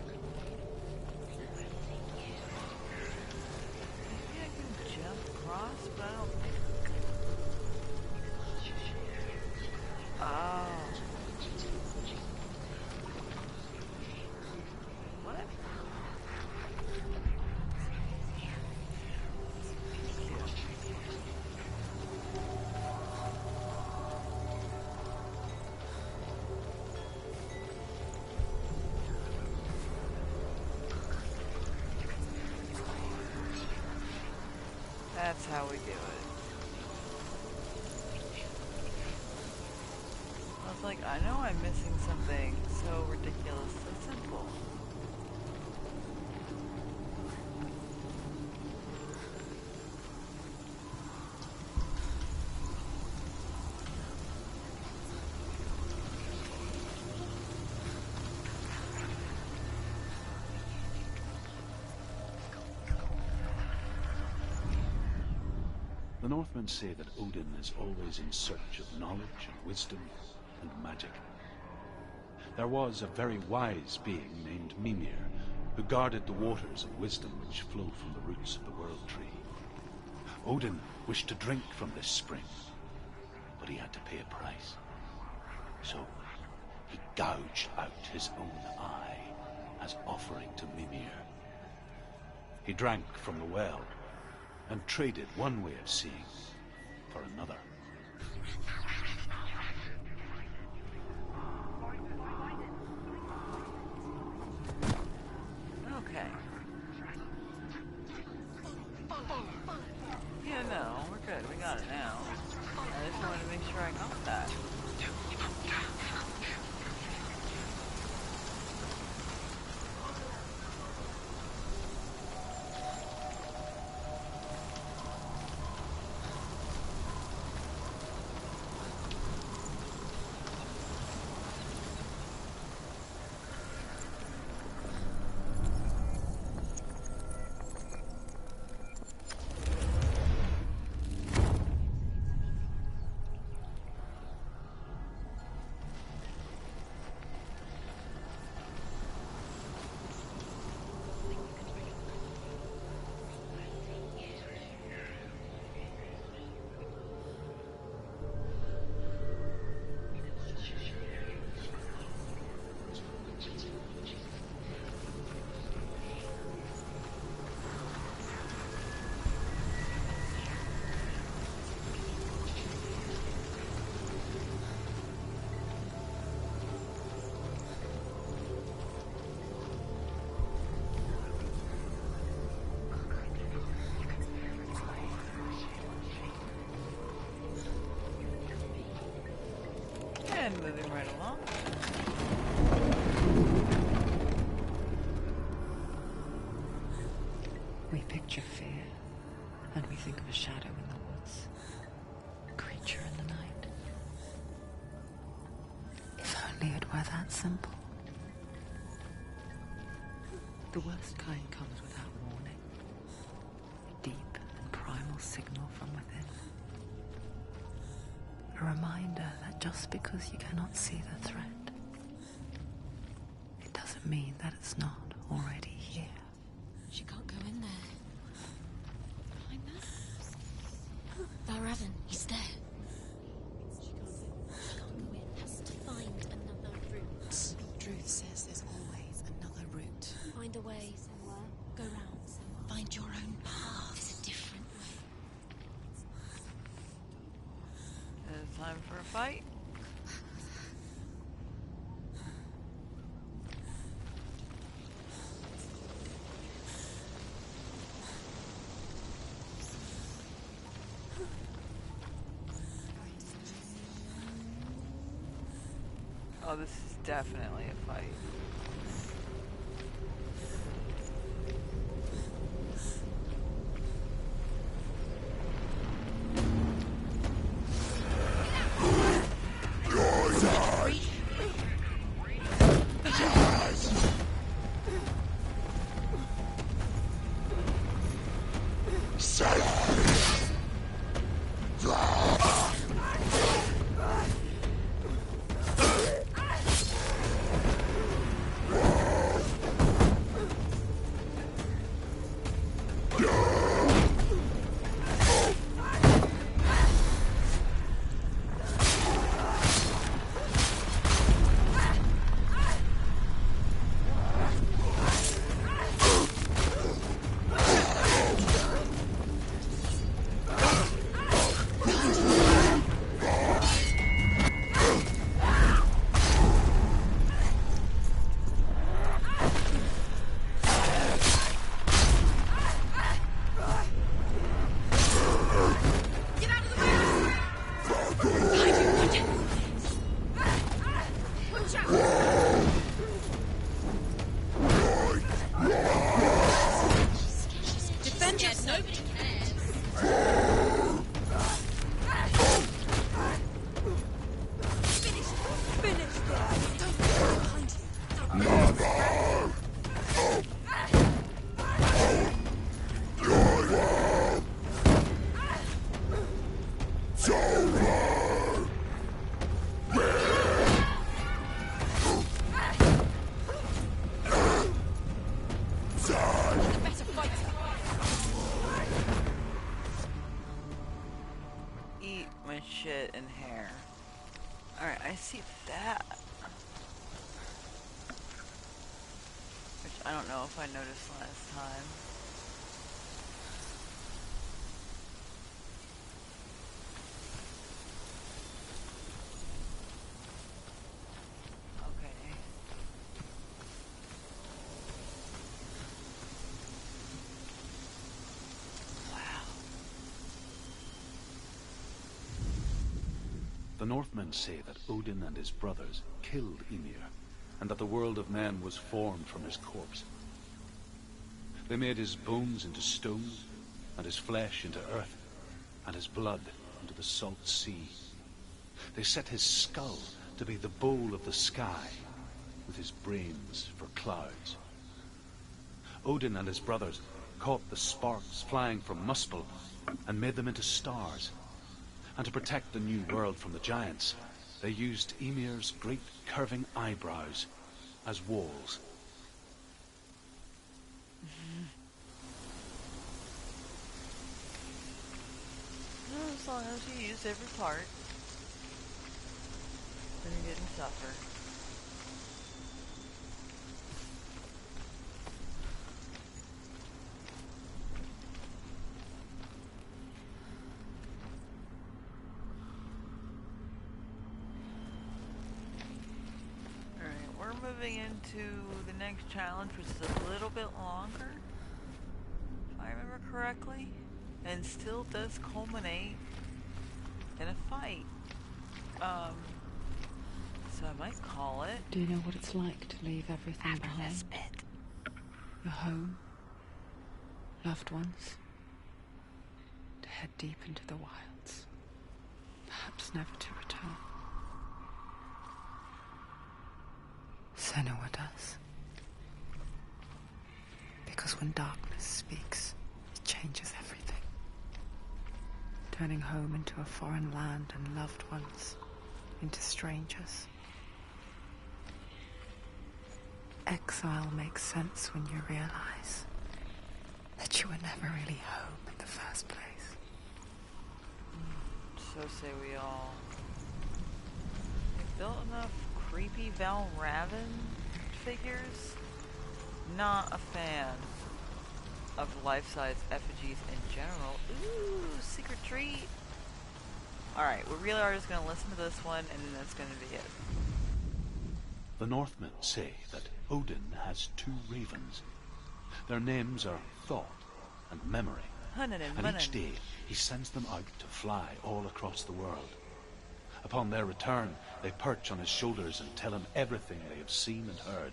Maybe I can jump across, but I don't think... Oh. What? That's how we do it. I was like, I know I'm missing something so ridiculously simple. The Northmen say that Odin is always in search of knowledge and wisdom and magic. There was a very wise being named Mimir, who guarded the waters of wisdom which flow from the roots of the World Tree. Odin wished to drink from this spring, but he had to pay a price. So he gouged out his own eye as offering to Mimir. He drank from the well, and traded one way of seeing for another. Okay. Yeah, no, we're good. We got it now. I just wanted to make sure I got that. And moving right along. We picture fear, and we think of a shadow in the woods, a creature in the night. If only it were that simple. The worst kind comes without warning. Deep and primal signal from within. A reminder that just because you cannot see the threat, it doesn't mean that it's not already here. She can't go in there. I know. Valravn, he's there. She can't go in. Has to find another route. Druth says there's always another route. Find a way, Senua. Go round, Senua. Find your own path. There's a different way. It's time for a fight. Oh, this is definitely a fight. Eat my shit and hair. Alright, I see that. Which I don't know if I noticed last time. Okay. The Northmen say that Odin and his brothers killed Ymir, and that the world of men was formed from his corpse. They made his bones into stone, and his flesh into earth, and his blood into the salt sea. They set his skull to be the bowl of the sky, with his brains for clouds. Odin and his brothers caught the sparks flying from Muspel and made them into stars. And to protect the new world from the giants, they used Ymir's great curving eyebrows as walls. As long as you used every part, then you didn't suffer. Moving into the next challenge, which is a little bit longer, if I remember correctly, and still does culminate in a fight. So I might call it. Do you know what it's like to leave everything behind? Your home, loved ones, to head deep into the wilds, perhaps never to return. Senua does. Because when darkness speaks, it changes everything. turning home into a foreign land and loved ones into strangers. Exile makes sense when you realize that you were never really home in the first place. So say we all. They built enough creepy Val Raven figures? Not a fan of life-size effigies in general. Ooh, secret treat! Alright, we really are just going to listen to this one, and then that's going to be it. The Northmen say that Odin has 2 ravens. Their names are Thought and Memory. And each day he sends them out to fly all across the world. Upon their return, they perch on his shoulders and tell him everything they have seen and heard.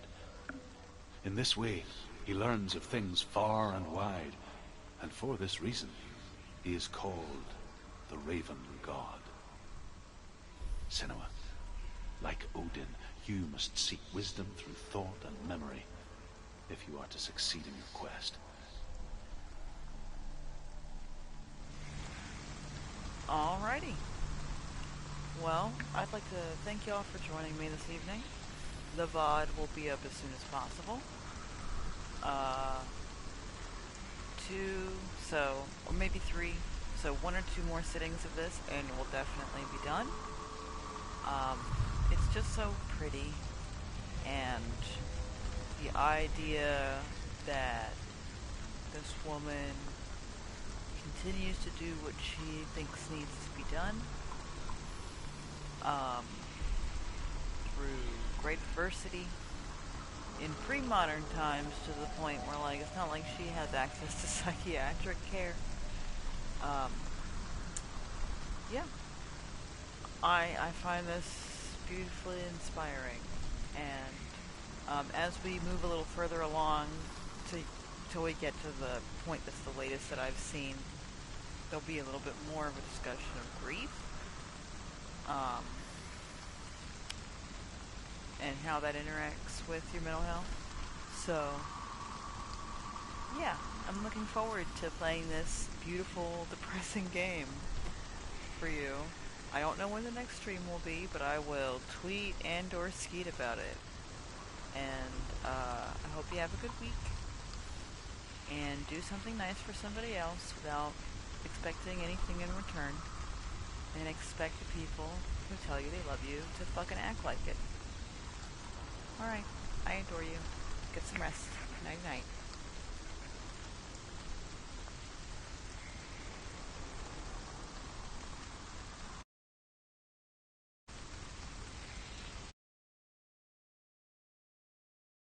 In this way, he learns of things far and wide, and for this reason, he is called the Raven God. Senua, like Odin, you must seek wisdom through thought and memory if you are to succeed in your quest. Alrighty. Well, I'd like to thank y'all for joining me this evening. The VOD will be up as soon as possible. 2, or maybe 3, so 1 or 2 more sittings of this, and it will definitely be done. It's just so pretty, and the idea that this woman continues to do what she thinks needs to be done, through great adversity, in pre-modern times, to the point where, like, it's not like she has access to psychiatric care. Yeah. I find this beautifully inspiring, and as we move a little further along till we get to the point that's the latest that I've seen, there'll be a little bit more of a discussion of grief, and how that interacts with your mental health. So, yeah, I'm looking forward to playing this beautiful, depressing game for you. I don't know when the next stream will be, but I will tweet and or skeet about it. And I hope you have a good week, and do something nice for somebody else without expecting anything in return, and expect the people who tell you they love you to fucking act like it. Alright, I adore you. Get some rest. Night night.